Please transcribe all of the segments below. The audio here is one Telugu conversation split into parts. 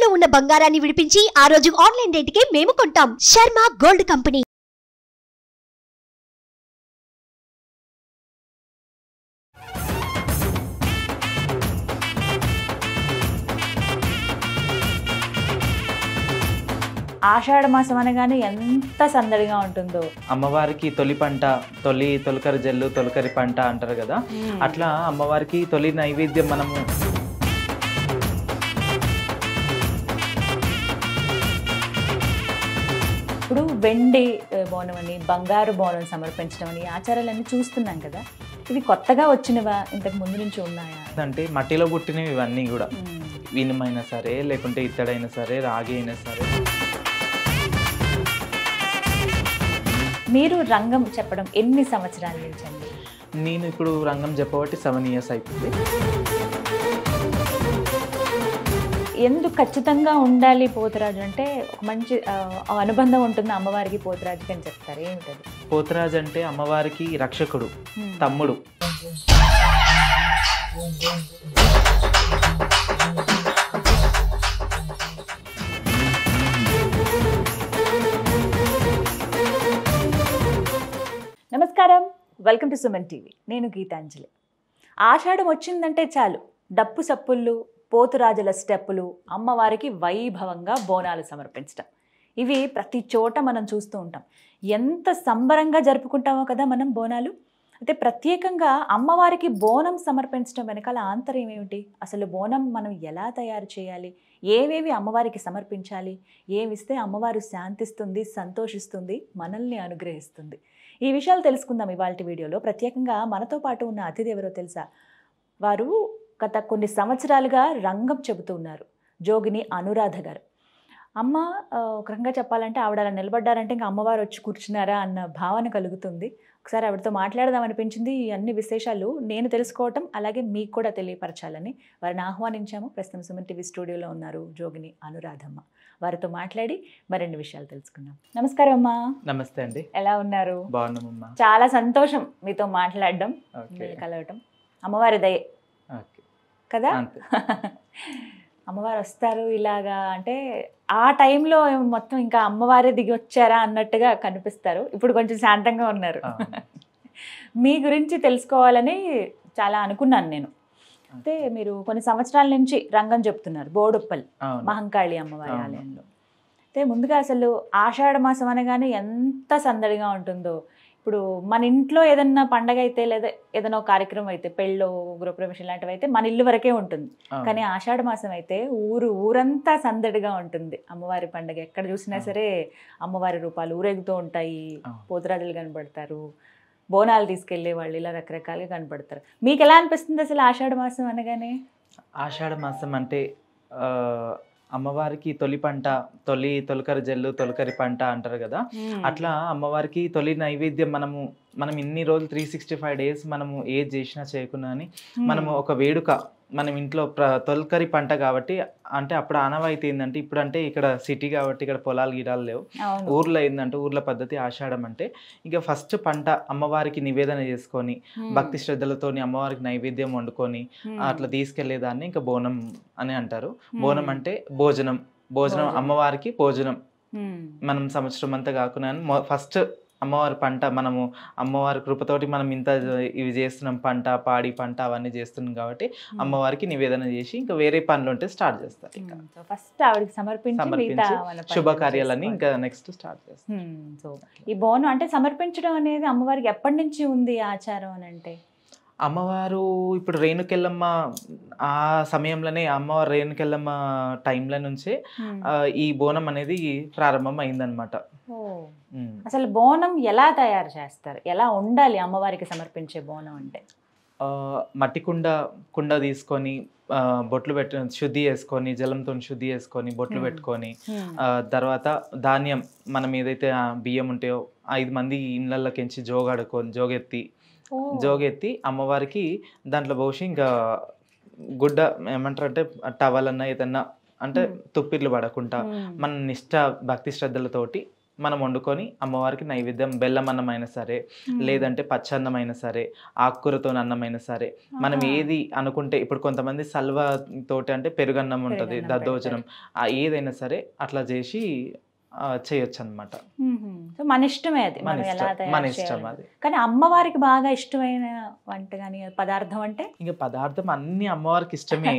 తాకట్టులో ఉన్న బంగారాన్ని విడిపించి ఆ రోజు ఆన్లైన్ రేటుకే మేము కొంటాం. Sharma gold company. ఆషాఢ మాసం అనగానే ఎంత సందడిగా ఉంటుందో. అమ్మవారికి తొలి పంట, తొలకరి జల్లు, తొలకరి పంట అంటారు కదా. అట్లా అమ్మవారికి తొలి నైవేద్యం మనము ఇప్పుడు వెండి బోనం అని, బంగారు బోనం సమర్పించడం అని ఆచారాలన్నీ చూస్తున్నాం కదా. ఇవి కొత్తగా వచ్చినవా, ఇంతకు ముందు నుంచి ఉన్నాయా? అంటే మట్టిలో పుట్టినవి ఇవన్నీ కూడా, ఇనుమైనా సరే లేకుంటే ఇత్తడైనా సరే రాగి అయినా సరే. మీరు రంగం చెప్పడం ఎన్ని సంవత్సరాల నుంచి అండి? నేను ఇప్పుడు రంగం చెప్పబట్టి 7 years అయిపోయింది. ఎందుకు ఖచ్చితంగా ఉండాలి పోతురాజు అంటే? ఒక మంచి అనుబంధం ఉంటుంది అమ్మవారికి పోతురాజుకి అని చెప్తారు. ఏమిటది? పోతురాజు అంటే అమ్మవారికి రక్షకుడు, తమ్ముడు. నమస్కారం, వెల్కమ్ టు సుమన్ టీవీ. నేను గీతాంజలి. ఆషాఢం వచ్చిందంటే చాలు డప్పు సప్పుళ్ళు, పోతురాజుల స్టెప్పులు, అమ్మవారికి వైభవంగా బోనాలు సమర్పించడం, ఇవి ప్రతి చోట మనం చూస్తూ ఉంటాం. ఎంత సంబరంగా జరుపుకుంటామో కదా మనం బోనాలు. అయితే ప్రత్యేకంగా అమ్మవారికి బోనం సమర్పించడం వెనకాల ఆంతర్యం ఏమిటి? అసలు బోనం మనం ఎలా తయారు చేయాలి, ఏవేవి అమ్మవారికి సమర్పించాలి, ఏమిస్తే అమ్మవారు శాంతిస్తుంది, సంతోషిస్తుంది, మనల్ని అనుగ్రహిస్తుంది, ఈ విషయాలు తెలుసుకుందాం ఇవాల్టి వీడియోలో. ప్రత్యేకంగా మనతో పాటు ఉన్న అతిథి ఎవరో తెలుసా? వారు గత కొన్ని సంవత్సరాలుగా రంగం చెబుతూ ఉన్నారు. జోగిని అనురాధ గారు. అమ్మ ఒక రకంగా చెప్పాలంటే ఆవిడ అలా నిలబడ్డారంటే ఇంకా అమ్మవారు వచ్చి కూర్చున్నారా అన్న భావన కలుగుతుంది. ఒకసారి ఆవిడతో మాట్లాడదాం అనిపించింది. ఈ అన్ని విశేషాలు నేను తెలుసుకోవటం, అలాగే మీకు కూడా తెలియపరచాలని వారిని ఆహ్వానించాము. ప్రస్తుతం సుమన్ టీవీ స్టూడియోలో ఉన్నారు జోగిని అనురాధమ్మ. వారితో మాట్లాడి మరిన్ని విషయాలు తెలుసుకుందాం. నమస్కారం అమ్మా. నమస్తే అండి. ఎలా ఉన్నారు? బాగున్నామమ్మా. చాలా సంతోషం మీతో మాట్లాడడం, కలవటం. అమ్మవారి దయ కదా. అమ్మవారు వస్తారు ఇలాగా అంటే ఆ టైంలో మొత్తం ఇంకా అమ్మవారే దిగి వచ్చారా అన్నట్టుగా కనిపిస్తారు. ఇప్పుడు కొంచెం శాంతంగా ఉన్నారు. మీ గురించి తెలుసుకోవాలని చాలా అనుకున్నాను నేను. అయితే మీరు కొన్ని సంవత్సరాల నుంచి రంగం చెప్తున్నారు బోడుప్పల్ మహంకాళి అమ్మవారి ఆలయంలో. అయితే ముందుగా అసలు ఆషాఢ మాసం అనగానే ఎంత సందడిగా ఉంటుందో. ఇప్పుడు మన ఇంట్లో ఏదన్నా పండగ అయితే లేదా ఏదైనా కార్యక్రమం అయితే, పెళ్ళో గృహప్రవేశం లాంటివి అయితే మన ఇల్లు వరకే ఉంటుంది. కానీ ఆషాఢ మాసం అయితే ఊరంతా సందడిగా ఉంటుంది. అమ్మవారి పండగ ఎక్కడ చూసినా సరే అమ్మవారి రూపాలు ఊరేగుతూ ఉంటాయి, పోతురాజులు కనబడతారు, బోనాలు తీసుకెళ్లే వాళ్ళు ఇలా రకరకాలుగా కనబడతారు. మీకు ఎలా అనిపిస్తుంది అసలు ఆషాఢ మాసం అనగానే? ఆషాఢ మాసం అంటే అమ్మవారికి తొలి పంట, తొలకరి జల్లు, తొలకరి పంట అంటారు కదా. అట్లా అమ్మవారికి తొలి నైవేద్యం మనం ఇన్ని రోజులు 365 days మనము ఏది చేసినా చేయకున్నా అని మనము ఒక వేడుక మనం ఇంట్లో తొలకరి పంట కాబట్టి. అంటే అప్పుడు ఆనవాయితీ ఏంటంటే, ఇప్పుడు అంటే ఇక్కడ సిటీ కాబట్టి ఇక్కడ పొలాలు గిడాలు లేవు. ఊర్లో ఏంటంటే ఊర్ల పద్ధతి ఆషాఢం అంటే ఇక ఫస్ట్ పంట అమ్మవారికి నివేదన చేసుకొని భక్తి శ్రద్ధలతో అమ్మవారికి నైవేద్యం వండుకొని అట్లా తీసుకెళ్లేదాన్ని ఇంకా బోనం అని అంటారు. బోనం అంటే భోజనం అమ్మవారికి భోజనం. మనం సంవత్సరం అంతా కాకుండా ఫస్ట్ అమ్మవారి పంట, మనము అమ్మవారి కృపతోటి మనం ఇంత ఇవి చేస్తున్నాం, పంట పాడి పంట అవన్నీ చేస్తున్నాం కాబట్టి అమ్మవారికి నివేదన చేసి ఇంకా వేరే పనులు ఉంటే స్టార్ట్ చేస్తారు. ఇంకా ఫస్ట్ ఆవిడకి సమర్పించి శుభకార్యాలని ఇంకా నెక్స్ట్ స్టార్ట్ చేస్తారు. సో ఈ బోనం అంటే సమర్పించడం అనేది అమ్మవారికి ఎప్పటి నుంచి ఉంది ఆచారం అని అంటే? అమ్మవారు ఇప్పుడు రేణుకెళ్ళమ్మ ఆ సమయంలోనే, అమ్మవారు రేణుకెళ్ళమ్మ టైంలో నుంచే ఈ బోనం అనేది ప్రారంభం అయిందనమాట. అసలు బోనం ఎలా తయారు చేస్తారు, ఎలా ఉండాలి అమ్మవారికి సమర్పించే బోనం అంటే? మట్టి కుండ తీసుకొని బొట్లు శుద్ధి చేసుకొని, జలంతో శుద్ధి చేసుకొని బొట్లు పెట్టుకొని, తర్వాత ధాన్యం మనం ఏదైతే బియ్యం ఉంటాయో 5 మంది ఇళ్ళకెంచి జోగెత్తి అమ్మవారికి దాంట్లో పోసి ఇంకా గుడ్డ ఏమంటారు అంటే టవల్ అన్న ఏదన్నా అంటే తుప్పిర్లు పడకుండా మన నిష్ట భక్తి శ్రద్ధలతోటి మనం వండుకొని అమ్మవారికి నైవేద్యం, బెల్లం అన్నం అయినా సరే, లేదంటే పచ్చన్నం అయినా సరే, ఆకుకూరతో అన్నం అయినా సరే, మనం ఏది అనుకుంటే, ఇప్పుడు కొంతమంది సల్వ తోటి అంటే పెరుగన్నం ఉంటుంది, దద్దోజనం, ఏదైనా సరే అట్లా చేసి చేయొచ్చు అనమాట. సో మన ఇష్టమే అది, మనం ఎలా మన తయారు ఇష్టం చేయాలి. అది. కానీ అమ్మవారికి బాగా ఇష్టమైన వంట కానీ పదార్థం అంటే ఇంకా పదార్థం అన్ని అమ్మవారికి ఇష్టమే.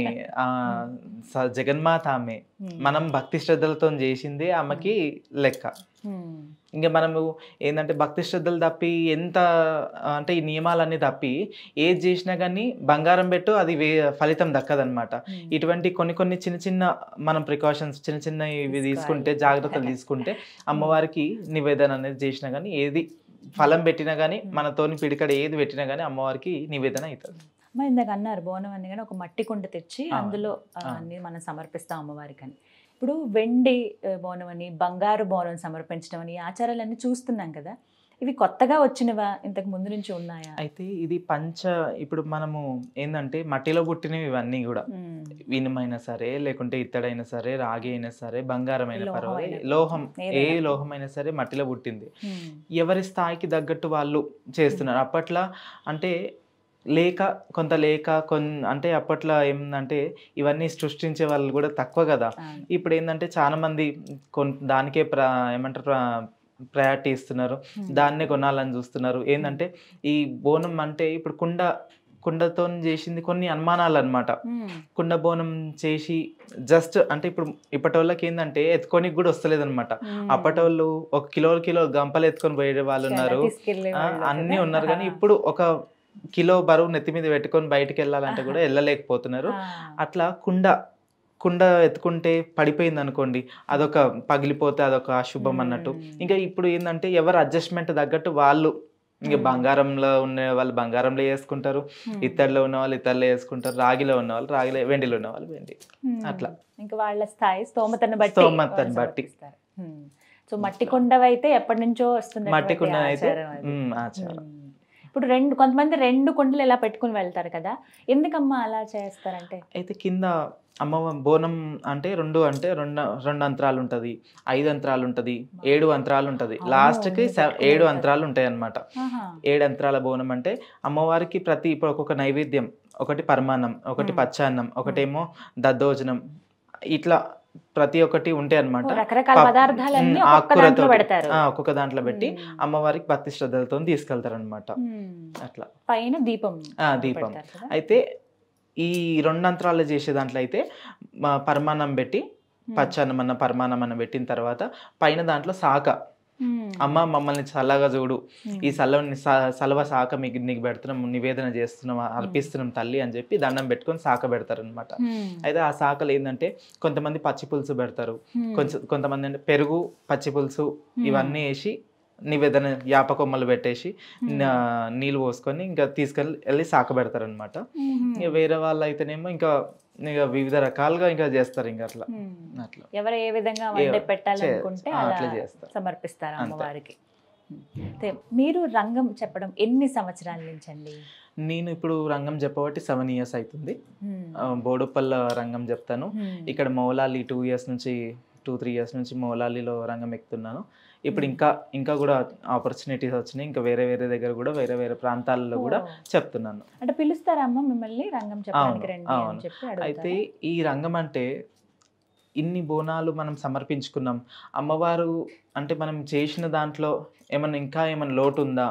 జగన్మాత ఆమె, మనం భక్తి శ్రద్ధలతో చేసిందే ఆమెకి లెక్క. ఇంకా మనము ఏంటంటే భక్తి శ్రద్ధలు తప్పి ఎంత అంటే ఈ నియమాలన్నీ తప్పి ఏది చేసినా కానీ బంగారం పెట్టు అది ఫలితం దక్కదనమాట. ఇటువంటి కొన్ని చిన్న చిన్న మనం ప్రికాషన్స్ చిన్న చిన్న ఇవి తీసుకుంటే, జాగ్రత్తలు తీసుకుంటే అమ్మవారికి నివేదన అనేది చేసినా కానీ, ఏది ఫలం పెట్టినా కానీ, మనతోని పిడికడ ఏది పెట్టినా కానీ అమ్మవారికి నివేదన అవుతుంది. మరి ఇందాక అన్నారు బోనం అని, కానీ ఒక మట్టి కుండ తెచ్చి అందులో అన్ని మనం సమర్పిస్తాం అమ్మవారికి అని. ఇప్పుడు వెండి బోనం అని, బంగారు బోనం సమర్పించడం అని ఆచారాలన్నీ చూస్తున్నాం కదా, ఇవి కొత్తగా వచ్చినవా, ఇంతకు ముందు నుంచి ఉన్నాయా? అయితే ఇది ఇప్పుడు మనము ఏంటంటే మట్టిలో పుట్టినవి ఇవన్నీ కూడా, ఇనుమైనా సరే, లేకుంటే ఇత్తడైనా సరే, రాగి అయినా సరే, బంగారం అయినా పర్వాలేదు, లోహం, ఏ లోహం అయినా సరే మట్టిలో పుట్టింది. ఎవరి స్థాయికి తగ్గట్టు వాళ్ళు చేస్తున్నారు. అప్పట్లో అంటే అంటే అప్పట్లో ఏంటంటే ఇవన్నీ సృష్టించే వాళ్ళు కూడా తక్కువ కదా. ఇప్పుడు ఏంటంటే చాలా మంది దానికే ప్రయారిటీ ఇస్తున్నారు, దాన్నే కొనాలని చూస్తున్నారు. ఏంటంటే ఈ బోనం అంటే ఇప్పుడు కుండతో చేసింది కొన్ని అనుమానాలు అనమాట. కుండ బోనం చేసి జస్ట్ అంటే ఇప్పటి వాళ్ళకి ఏంటంటే ఎత్తుకోనికి కూడా వస్తలేదు అనమాట. అప్పటి వాళ్ళు 1 కిలో గంపలు ఎత్తుకొని పోయే వాళ్ళు ఉన్నారు, అన్నీ ఉన్నారు. కానీ ఇప్పుడు 1 కిలో బరువు నెత్తి మీద పెట్టుకొని బయటకు వెళ్ళాలంటే కూడా వెళ్ళలేకపోతున్నారు. అట్లా కుండ ఎత్తుకుంటే పడిపోయింది అనుకోండి, అదొక పగిలిపోతే అదొక అశుభం అన్నట్టు. ఇంకా ఇప్పుడు ఏంటంటే ఎవరు అడ్జస్ట్మెంట్ తగ్గట్టు వాళ్ళు, ఇంకా బంగారంలో ఉన్న వాళ్ళు బంగారంలో వేసుకుంటారు, ఇత్తడిలో ఉన్న వాళ్ళు ఇత్తడిలో వేసుకుంటారు, రాగిలో ఉన్న వాళ్ళు రాగిలో, వెండిలో ఉన్న వాళ్ళు వెండి, అట్లా ఇంకా వాళ్ళ స్థాయి స్తోమతను బట్టి. సో మట్టి కుండవైతే ఎప్పటి నుంచో వస్తుంది మట్టి కుండ అయితే ఆచారం. ఇప్పుడు కొంతమంది 2 కుండలు ఇలా పెట్టుకుని వెళ్తారు కదా, ఎందుకమ్మా అలా చేస్తారంటే? అయితే కింద అమ్మ బోనం అంటే రెండు అంతరాలు ఉంటుంది, 5 అంతరాలు ఉంటుంది, 7 అంతరాలు ఉంటుంది, లాస్ట్కి 7 అంతరాలు ఉంటాయి అన్నమాట. 7 అంతరాల బోనం అంటే అమ్మవారికి ఇప్పుడు ఒక్కొక్క నైవేద్యం, ఒకటి పరమాన్నం, ఒకటి పచ్చాన్నం, ఒకటేమో దద్దోజనం, ఇట్లా ప్రతి ఒక్కటి ఉంటాయి అన్నమాట. రకరకాల పదార్థాలన్నీ ఒక్కొక్క దాంట్లో పెట్టి అమ్మవారికి భక్తి శ్రద్ధలతో తీసుకెళ్తారు అనమాట. అట్లా పైన దీపం. అయితే ఈ 2 అంతరాలు చేసే దాంట్లో అయితే పరమాన్నం పెట్టి, పచ్చాన్నం అన్న పరమాన్నం అన్న పెట్టిన తర్వాత పైన దాంట్లో శాఖ, అమ్మ మమ్మల్ని చల్లగా చూడు, ఈ సలవ శాఖ నీకు పెడుతున్నాం, నివేదన చేస్తున్నాం, అర్పిస్తున్నాం తల్లి అని చెప్పి దండం పెట్టుకొని శాఖ పెడతారు అనమాట. అయితే ఆ శాఖలు ఏంటంటే కొంతమంది పచ్చి పులుసు పెడతారు, కొంతమంది అంటే పెరుగు, పచ్చి పులుసు ఇవన్నీ వేసి నివేదన యాప కొమ్మలు పెట్టేసి నీళ్ళు పోసుకొని ఇంకా తీసుకెళ్ళి శాఖ పెడతారు అనమాట. ఇంకా వేరే వాళ్ళు అయితేనేమో ఇంకా వివిధ రకాలుగా ఇంకా చేస్తారు. ఇంకా అట్లా ఎవరు ఏ విధంగా వండి పెట్టాలనుకుంటే అట్లా చేస్తారు, సమర్పిస్తారు అమ్మవారికి. మీరు రంగం చెప్పడం ఎన్ని సంవత్సరాల నుంచి అండి? నేను ఇప్పుడు రంగం చెప్పబట్టి 7 years అవుతుంది. బోడుప్పల్ రంగం చెప్తాను. ఇక్కడ మౌలాలి 2-3 years నుంచి మౌలాలిలో రంగం ఎక్కుతున్నాను. ఇప్పుడు ఇంకా కూడా ఆపర్చునిటీస్ వచ్చినాయి, ఇంకా వేరే దగ్గర కూడా వేరే ప్రాంతాల్లో కూడా చెప్తున్నాను. అంటే పిలుస్తారా అమ్మ మిమ్మల్ని రంగం చెప్పడానికి రండి అని చెప్పి? అయితే ఈ రంగం అంటే ఇన్ని బోనాలు మనం సమర్పించుకున్నాం, అమ్మవారు అంటే మనం చేసిన దాంట్లో ఇంకా ఏమన్నా లోటు ఉందా,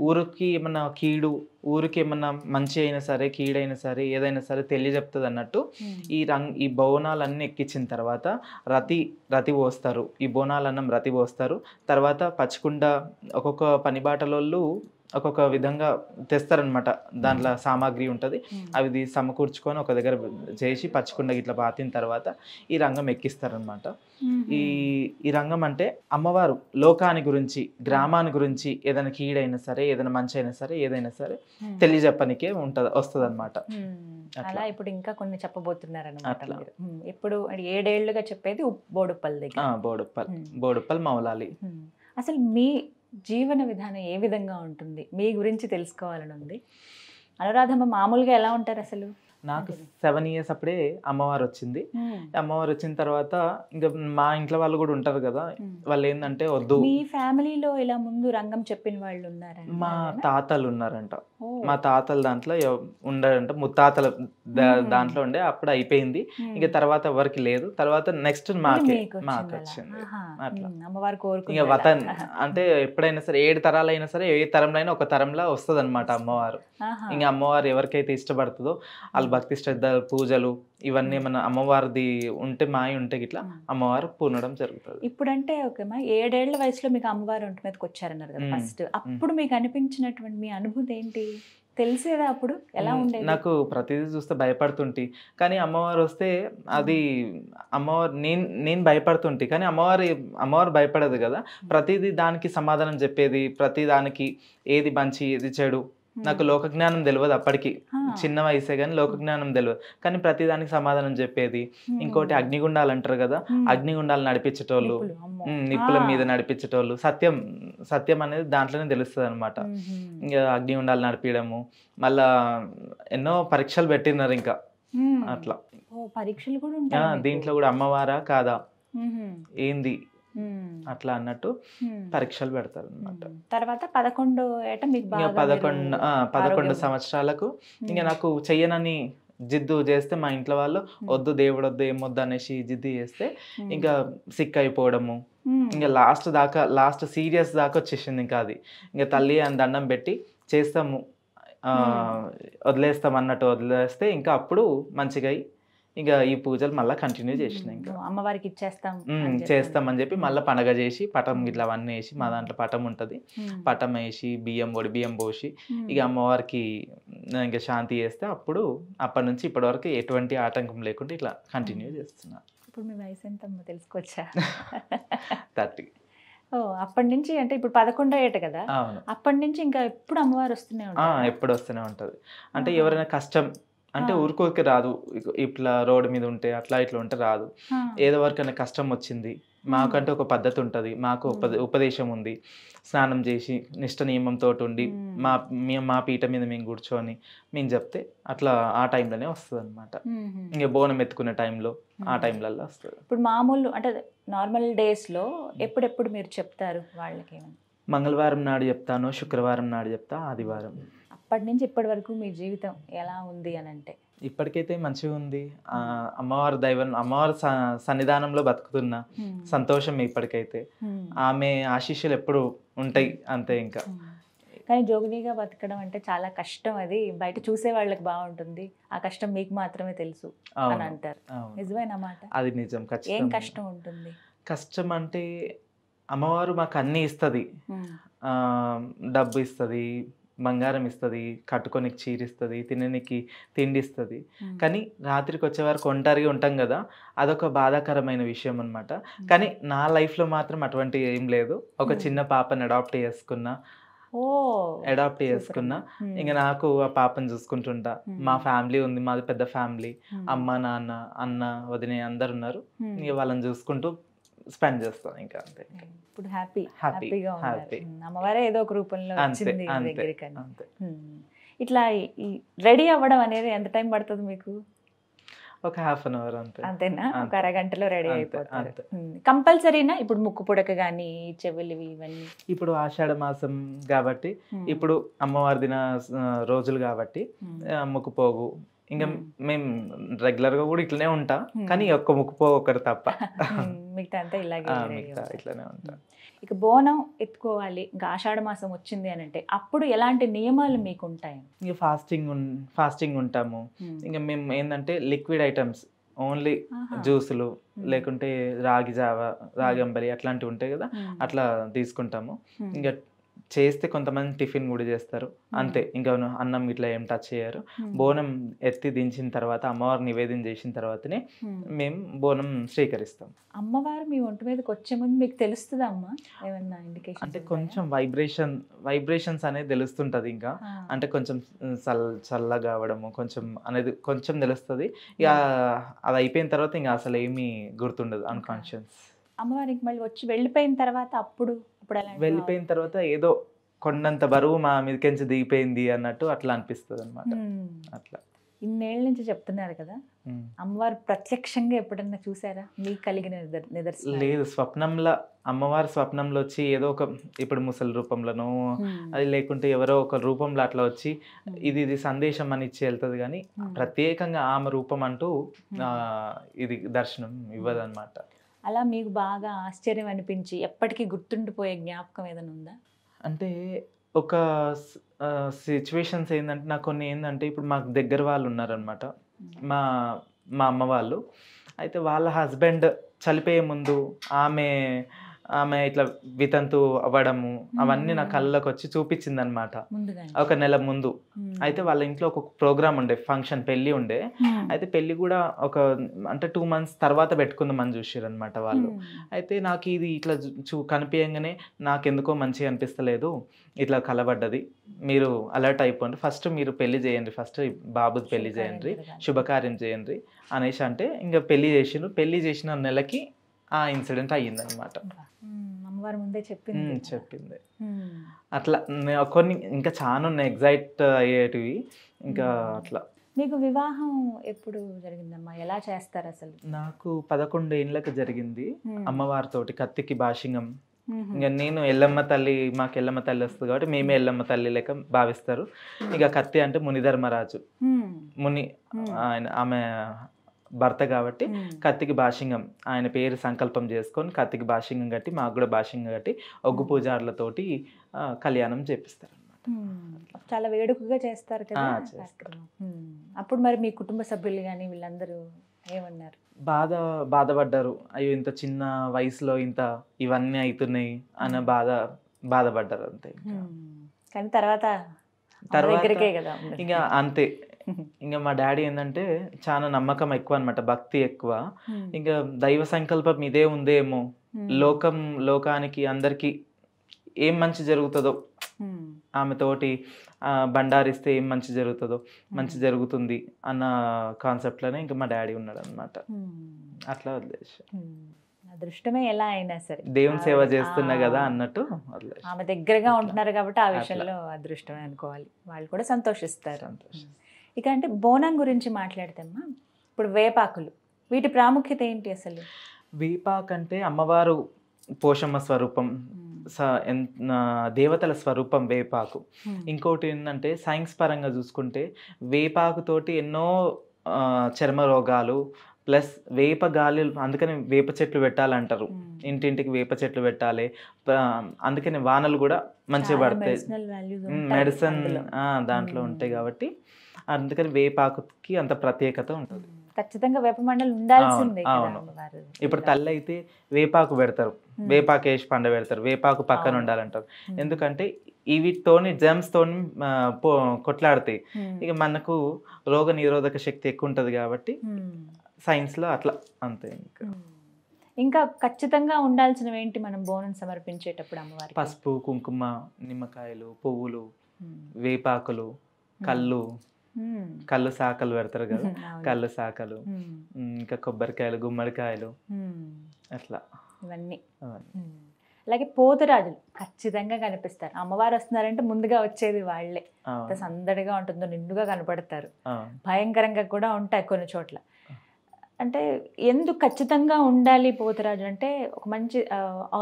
ఊరికి ఏమన్నా ఊరికి ఏమన్నా మంచి అయినా సరే కీడైనా సరే ఏదైనా సరే తెలియజెప్తుంది అన్నట్టు ఈ బోనాలన్నీ ఎక్కించిన తర్వాత రతి పోస్తారు. ఈ బోనాలన్నం రతి పోస్తారు. తర్వాత పచ్చికుండ ఒక్కొక్క పనిబాటలోళ్ళు ఒక్కొక్క విధంగా తెస్తారనమాట. దాంట్లో సామాగ్రి ఉంటుంది, అవి సమకూర్చుకొని ఒక దగ్గర చేసి పచ్చికుండ ఇట్లా పాతిన తర్వాత ఈ రంగం ఎక్కిస్తారనమాట. ఈ రంగం అంటే అమ్మవారు లోకాని గురించి, గ్రామాని గురించి, ఏదైనా కీడైనా సరే ఏదైనా మంచి అయినా సరే ఏదైనా సరే తెలియజెప్పనికే వస్తుంది అనమాట. అలా ఇప్పుడు ఇంకా కొన్ని చెప్పబోతున్నారు అనమాట. ఇప్పుడు 7 ఏళ్లుగా చెప్పేది బోడుప్పల్ దగ్గర. బోడుప్పల్ మౌలాలి. అసలు మీ జీవన విధానం ఏ విధంగా ఉంటుంది, మీ గురించి తెలుసుకోవాలని ఉంది. అనురాధమ్మ మామూలుగా ఎలా ఉంటారు అసలు? నాకు 7 years అప్పుడే అమ్మవారు వచ్చింది. అమ్మవారు వచ్చిన తర్వాత ఇంకా మా ఇంట్లో వాళ్ళు కూడా ఉంటారు కదా, వాళ్ళు ఏంటంటే వద్దు. మీ ఫ్యామిలీలో ఇలా ముందు రంగం చెప్పిన వాళ్ళు ఉన్నారా? మా తాతలు ఉన్నారంట, మా తాతల దాంట్లో ఉండారంట, ముత్తాతల దాంట్లో ఉండే. అప్పుడు అయిపోయింది, ఇంకా తర్వాత ఎవరికి లేదు. తర్వాత నెక్స్ట్ మాకు వచ్చింది. అట్లా అమ్మవారు ఇంకా వతన్ అంటే ఎప్పుడైనా సరే 7 తరాలు అయినా సరే, 7 తరంలో అయినా ఒక తరంలో వస్తుంది అనమాట అమ్మవారు. ఇంకా అమ్మవారు ఎవరికైతే ఇష్టపడుతుందో వాళ్ళు భక్తి శ్రద్ధలు పూజలు ఇవన్నీ మన అమ్మవారిది ఉంటే మాయ ఉంటే ఇట్లా అమ్మవారు పూనడం జరుగుతుంది. ఇప్పుడంటే ఓకేమా 7 ఏళ్ల వయసులో మీకు అమ్మవారు ఒంటి మీదకి వచ్చారన్నారు కదా ఫస్ట్, అప్పుడు మీకు అనిపించినటువంటి మీ అనుభూతి ఏంటి? తెలిసేదా అప్పుడు? ఎలా ఉండేది? నాకు ప్రతిదీ చూస్తే భయపడుతుంటి, కానీ అమ్మవారు వస్తే అది అమ్మవారు నేను భయపడుతుంటి, కానీ అమ్మవారు భయపడదు కదా. ప్రతిదీ దానికి సమాధానం చెప్పేది, ప్రతి దానికి ఏది మంచి ఏది చెడు. నాకు లోక జ్ఞానం తెలియదు అప్పటికి, చిన్న వయసే కానీ లోక జ్ఞానం తెలియదు, కానీ ప్రతి దానికి సమాధానం చెప్పేది. ఇంకోటి అగ్నిగుండాలు అంటారు కదా, అగ్నిగుండాలు నడిపించేటోళ్ళు, నిప్పుల మీద నడిపించేటోళ్ళు. సత్యం అనేది దాంట్లోనే తెలుస్తుంది అనమాట. ఇంకా అగ్నిగుండాలు నడిపించడము, మళ్ళా ఎన్నో పరీక్షలు పెట్టినారు ఇంకా అట్లా. పరీక్షలు కూడా దీంట్లో కూడా అమ్మవారా కాదా ఏంది అట్లా అన్నట్టు పరీక్షలు పెడతారు అనమాట. తర్వాత 11 ఏట మీకు 11 సంవత్సరాలకు ఇంకా నాకు చెయ్యనని జిద్దు చేస్తే మా ఇంట్లో వాళ్ళు వద్దు దేవుడు వద్దు ఏమొద్దు అనేసి జిద్దు చేస్తే ఇంకా సిక్ అయిపోవడము, ఇంకా లాస్ట్ సీరియస్ దాకా వచ్చేసింది. ఇంకా అది ఇంకా తల్లి అని దండం పెట్టి చేస్తాము, వదిలేస్తాం అన్నట్టు వదిలేస్తే ఇంకా అప్పుడు మంచిగా ఇంకా ఈ పూజలు మళ్ళీ కంటిన్యూ చేసిన. ఇంకా అమ్మవారికి చేస్తామని చెప్పి మళ్ళీ పండగ చేసి పటం ఇట్లా అవన్నీ వేసి, మా దాంట్లో పటం ఉంటుంది, పటం వేసి బియ్యం పోసి ఇక అమ్మవారికి ఇంకా శాంతి చేస్తే అప్పుడు అప్పటి నుంచి ఇప్పటి వరకు ఎటువంటి ఆటంకం లేకుండా ఇట్లా కంటిన్యూ చేస్తున్నా. ఇప్పుడు మీ వయసు ఎంత తెలుసుకోవచ్చా? 30. అప్పటి నుంచి అంటే ఇప్పుడు 11వ ఏట కదా, అప్పటి నుంచి ఇంకా ఎప్పుడు అమ్మవారు వస్తూనే ఉంటారు? ఎప్పుడు వస్తూనే ఉంటుంది. అంటే ఎవరైనా కష్టం అంటే ఊరికోరికి రాదు, ఇట్లా రోడ్డు మీద ఉంటే అట్లా ఇట్లా ఉంటే రాదు. ఏదో వరకైనా కష్టం వచ్చింది, మాకంటే ఒక పద్ధతి ఉంటుంది, మాకు ఉపదేశం ఉంది. స్నానం చేసి నిష్ట నియమంతో ఉండి మా పీట మీద మేము కూర్చొని మేము చెప్తే అట్లా ఆ టైంలోనే వస్తుంది అనమాట. ఇంకా బోనం ఎత్తుకునే టైంలో ఆ టైంలలో వస్తుంది. ఇప్పుడు మామూలు అంటే నార్మల్ డేస్లో ఎప్పుడెప్పుడు మీరు చెప్తారు వాళ్ళకి? మంగళవారం నాడు చెప్తాను, శుక్రవారం నాడు చెప్తా, ఆదివారం. అప్పటి నుంచి ఇప్పటి వరకు మీ జీవితం ఎలా ఉంది అని అంటే? ఇప్పటికైతే మంచిగా ఉంది. అమ్మవారి దైవం, అమ్మవారి సన్నిధానంలో బతుకుతున్నా, సంతోషం ఇప్పటికైతే. ఆమె ఆశీస్సులు ఎప్పుడు ఉంటాయి అంతే. ఇంకా కానీ జోగినిగా బతకడం అంటే చాలా కష్టం, అది బయట చూసే వాళ్ళకి బాగుంటుంది, ఆ కష్టం మీకు మాత్రమే తెలుసు అని అంటారు. నిజమైన మాట? అది నిజం. ఏం కష్టం ఉంటుంది? కష్టం అంటే అమ్మవారు మాకు అన్నీ ఇస్తుంది, డబ్బు ఇస్తుంది, బంగారం ఇస్తుంది, కట్టుకోనికి చీర ఇస్తుంది, తినడానికి తిండి ఇస్తుంది. కానీ రాత్రికి వచ్చే వరకు ఒంటరిగా ఉంటాం కదా, అదొక బాధాకరమైన విషయం అనమాట. కానీ నా లైఫ్లో మాత్రం అటువంటి ఏం లేదు. ఒక చిన్న పాపని అడాప్ట్ చేసుకున్నా, ఇంకా నాకు ఆ పాపని చూసుకుంటుంటా. మా ఫ్యామిలీ ఉంది, మాది పెద్ద ఫ్యామిలీ, అమ్మ నాన్న అన్న వదిన అందరు ఉన్నారు. ఇక వాళ్ళని చూసుకుంటూ స్పెండ్ చేస్తాం ఇంకా అంతే. ఇప్పుడు హ్యాపీగా అమ్మవారే ఏదో ఒక రూపంలో వచ్చింది దగ్గరికి. ఇట్లా రెడీ అవ్వడం అనేది ఎంత టైం పడుతుంది మీకు? ఒక ½ an hour అంతే. అంతేనా? ఒక అరగంటలో రెడీ అయిపోతారు. కంపల్సరీనా ఇప్పుడు ముక్కు పుడక కానీ చెవులు ఇవన్నీ? ఇప్పుడు ఆషాఢ మాసం కాబట్టి, ఇప్పుడు అమ్మవారి దిన రోజులు కాబట్టి ముక్కు పోగు ఇంకా మేము రెగ్యులర్గా కూడా ఇట్లనే ఉంటా, కానీ ఒక్క ముక్కు పోగు ఒకటి తప్ప మిగతా అంతా ఇలాగే ఇట్లానే ఉంటా. ఇక బోనం ఎత్తుకోవాలి, ఇంకా ఆషాఢ మాసం వచ్చింది అని అంటే అప్పుడు ఎలాంటి నియమాలు మీకు ఉంటాయి? ఇంకా ఫాస్టింగ్ ఉంటాము. ఇంకా మేము ఏంటంటే లిక్విడ్ ఐటమ్స్ ఓన్లీ, జ్యూసులు లేకుంటే రాగి జావ, రాగి అంబలి అట్లాంటివి ఉంటాయి కదా, అట్లా తీసుకుంటాము. ఇంకా చేస్తే కొంతమంది టిఫిన్ కూడా చేస్తారు అంతే, ఇంకా అన్నం ఇట్లా ఏం టచ్ చేయరు. బోనం ఎత్తి దించిన తర్వాత అమ్మవారు నివేదన చేసిన తర్వాతనే మేము బోనం స్వీకరిస్తాం. అమ్మవారు మీ ఒంటి మీదకి వచ్చే ముందు మీకు తెలుస్తుందా అమ్మా ఏమన్నా ఇండికేషన్? అంటే కొంచెం వైబ్రేషన్స్ అనేది తెలుస్తుంటది. ఇంకా అంటే కొంచెం చల్లగా కావడము కొంచెం అనేది కొంచెం తెలుస్తుంది. ఇక అది అయిపోయిన తర్వాత ఇంకా అసలు ఏమీ గుర్తుండదు, అన్కాన్షియస్. అమ్మవారికి మళ్ళీ వచ్చి వెళ్ళిపోయిన తర్వాత అప్పుడు వెళ్ళిపోయిన తర్వాత ఏదో కొండంత బరువు మా మీదకించి దిగిపోయింది అన్నట్టు అట్లా అనిపిస్తుంది అనమాట. అట్లా ఇన్నేళ్ళ నుంచి చెప్తున్నారు కదా, అమ్మవారు ప్రత్యక్షంగా ఎప్పుడన్నా చూసారా? మీకు కలిగిన నిదర్శనం? లేదు, స్వప్నంలో అమ్మవారి స్వప్నంలో వచ్చి ఏదో ఒక ఇప్పుడు ముసలి రూపంలోనో అది లేకుంటే ఎవరో ఒక రూపంలో అట్లా వచ్చి ఇది సందేశం అని ఇచ్చి వెళ్తుంది, కానీ ప్రత్యేకంగా ఆమె రూపం అంటూ ఇది దర్శనం ఇవ్వదు అనమాట. అలా మీకు బాగా ఆశ్చర్యం అనిపించి ఎప్పటికీ గుర్తుండిపోయే జ్ఞాపకం ఏదైనా ఉందా? అంటే ఒక సిచ్యువేషన్స్ ఏంటంటే నాకు కొన్ని ఏంటంటే ఇప్పుడు మాకు దగ్గర వాళ్ళు ఉన్నారనమాట, మా మా అమ్మ వాళ్ళు. అయితే వాళ్ళ హస్బెండ్ చనిపోయే ముందు ఆమె ఇట్లా వితంతు అవ్వడము అవన్నీ నా కళ్ళకి వచ్చి చూపించింది అనమాట, ఒక నెల ముందు. అయితే వాళ్ళ ఇంట్లో ఒక ప్రోగ్రామ్ ఉండే, ఫంక్షన్, పెళ్లి ఉండే. అయితే పెళ్లి కూడా అంటే 2 months తర్వాత పెట్టుకుందామని చూసారు అనమాట వాళ్ళు. అయితే నాకు ఇది ఇట్లా కనిపించగానే నాకెందుకో మంచిగా అనిపిస్తలేదు, ఇట్లా కలబడ్డది, మీరు అలర్ట్ అయిపోండి, ఫస్ట్ మీరు పెళ్లి చేయండి, ఫస్ట్ బాబుది పెళ్లి చేయండి, శుభకార్యం చేయండి అనేసి అంటే ఇంకా పెళ్లి చేసిండ్రు. పెళ్లి చేసిన నెలకి ఆ ఇన్సిడెంట్ అయ్యిందనమాట. అమ్మవారి ముందే చెప్పింది. అట్లా కొన్ని ఇంకా చాలా ఉన్నాయి ఎగ్జైట్ అయ్యేటివి ఇంకా అట్లా. మీకు వివాహం ఎప్పుడు జరిగిందమ్మా? ఎలా చేస్తారు అసలు? నాకు 11 ఏళ్ళకి జరిగింది అమ్మవారితోటి, కత్తికి భాషింగం. ఇంకా నేను ఎల్లమ్మ తల్లి, మాకు ఎల్లమ్మ తల్లి వస్తుంది కాబట్టి మేమే ఎల్లమ్మ తల్లి లెక్క భావిస్తారు. ఇక కత్తి అంటే మునిధర్మరాజు, ముని ఆయన, ఆమె భర్త కాబట్టి కత్తికి భాషింగం, ఆయన పేరు సంకల్పం చేసుకొని కత్తికి భాషింగం కట్టి, మాకు కూడా భాషింగం కట్టి ఒగ్గు పూజారులతోటి కళ్యాణం చేపిస్తారు అనమాట. చాలా వేడుకగా చేస్తారు కదా. అప్పుడు మరి మీ కుటుంబ సభ్యులు కానీ వీళ్ళందరూ ఏమన్నారు? బాధపడ్డారు, అయ్యో ఇంత చిన్న వయసులో ఇంత ఇవన్నీ అవుతున్నాయి అన్న బాధపడ్డారు అంతే. కానీ తర్వాత ఇంకా అంతే. ఇంకా మా డాడీ ఏంటంటే చాలా నమ్మకం ఎక్కువ అనమాట, భక్తి ఎక్కువ. ఇంకా దైవ సంకల్పం ఇదే ఉందేమో, లోకానికి అందరికి ఏం మంచి జరుగుతుందో, ఆమెతోటి బండారిస్తే ఏం మంచి జరుగుతుందో, మంచి జరుగుతుంది అన్న కాన్సెప్ట్లోనే ఇంకా మా డాడీ ఉన్నాడు అనమాట. అట్లా వదిలేసి అదృష్టమే ఎలా అయినా సరే దేవుని సేవ చేస్తున్నా కదా అన్నట్టు ఆమె దగ్గరగా ఉంటున్నారు కాబట్టి ఆ విషయంలో అదృష్టమే అనుకోవాలి. వాళ్ళు కూడా సంతోషిస్తారు. ఇక అంటే బోనం గురించి మాట్లాడితేమ్మా, ఇప్పుడు వేపాకులు, వీటి ప్రాముఖ్యత ఏంటి అసలు? వేపాకు అంటే అమ్మవారు పోషమ్మ స్వరూపం, దేవతల స్వరూపం వేపాకు. ఇంకోటి ఏంటంటే సైన్స్ పరంగా చూసుకుంటే వేపాకుతోటి ఎన్నో చర్మ రోగాలు, ప్లస్ వేప గాలి, అందుకని వేప చెట్లు పెట్టాలంటారు, ఇంటింటికి వేప చెట్లు పెట్టాలి, అందుకని వానలు కూడా మంచిగా పడతాయి, మెడిసిన్ దాంట్లో ఉంటాయి కాబట్టి అందుకని వేపాకుకి అంత ప్రత్యేకత ఉంటుంది. ఖచ్చితంగా వేప మండలి ఉండాల్సిందే. అవును, ఇప్పుడు తల్లి అయితే వేపాకు పెడతారు, వేపాకు వేసి పండ పెడతారు, వేపాకు పక్కన ఉండాలంటారు. ఎందుకంటే వీటితోని జెమ్స్ తోని కొట్లాడతాయి, ఇక మనకు రోగ నిరోధక శక్తి ఎక్కువ ఉంటుంది కాబట్టి సైన్స్ లో అట్లా అంతే. ఇంకా ఖచ్చితంగా ఉండాల్సినవి ఏంటి మనం బోనం సమర్పించేటప్పుడు అమ్మవారికి? పసుపు, కుంకుమ, నిమ్మకాయలు, పువ్వులు, వేపాకులు, కళ్ళు శాఖలు పెడతారు కదా, కళ్ళు శాఖలు, ఇంకా కొబ్బరికాయలు, గుమ్మడికాయలు, అట్లా ఇవన్నీ. అలాగే పోతురాజులు ఖచ్చితంగా కనిపిస్తారు. అమ్మవారు వస్తున్నారంటే ముందుగా వచ్చేది వాళ్ళే. సందడిగా ఉంటుందో, నిండుగా కనపడతారు, భయంకరంగా కూడా ఉంటాయి కొన్ని చోట్ల. అంటే ఎందుకు ఖచ్చితంగా ఉండాలి పోతురాజు అంటే? ఒక మంచి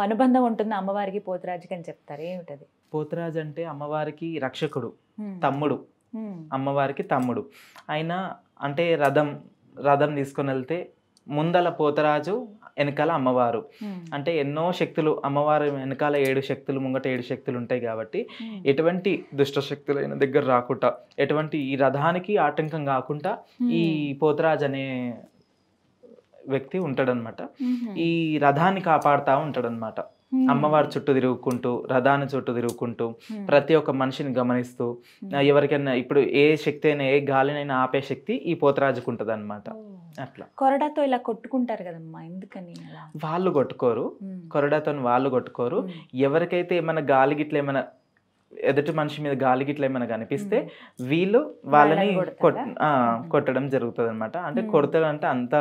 అనుబంధం ఉంటుంది అమ్మవారికి పోతురాజుకి అని చెప్తారు. ఏమిటది? పోతురాజు అంటే అమ్మవారికి రక్షకుడు, తమ్ముడు, అమ్మవారికి తమ్ముడు. ఆయన అంటే రథం తీసుకొని వెళ్తే ముందల పోతరాజు, వెనకాల అమ్మవారు. అంటే ఎన్నో శక్తులు, అమ్మవారు వెనకాల 7 శక్తులు, ముంగట 7 శక్తులు ఉంటాయి కాబట్టి ఎటువంటి దుష్ట శక్తులైన దగ్గర రాకుండా, ఎటువంటి ఈ రథానికి ఆటంకం కాకుండా ఈ పోతరాజు అనే వ్యక్తి ఉంటాడనమాట. ఈ రథాన్ని కాపాడుతూ ఉంటాడనమాట. అమ్మవారి చుట్టూ తిరుగుకుంటూ, రథాన్ని చుట్టూ తిరుగుకుంటూ, ప్రతి ఒక్క మనిషిని గమనిస్తూ, ఎవరికైనా ఇప్పుడు ఏ శక్తి అయినా, ఏ గాలినైనా ఆపే శక్తి ఈ పోతరాజుకు ఉంటుంది అనమాట. అట్లా కొరడాతో ఇలా కొట్టుకుంటారు కదమ్మా, ఎందుకని? వాళ్ళు కొట్టుకోరు, కొరడాతో వాళ్ళు కొట్టుకోరు. ఎవరికైతే ఏమైనా గాలి గిట్ల ఏమైనా ఎదుటి మనిషి మీద గాలి గిట్ల ఏమైనా కనిపిస్తే వీళ్ళు వాళ్ళని కొట్టడం జరుగుతుంది అనమాట. అంటే కొడతాడు అంటే అంత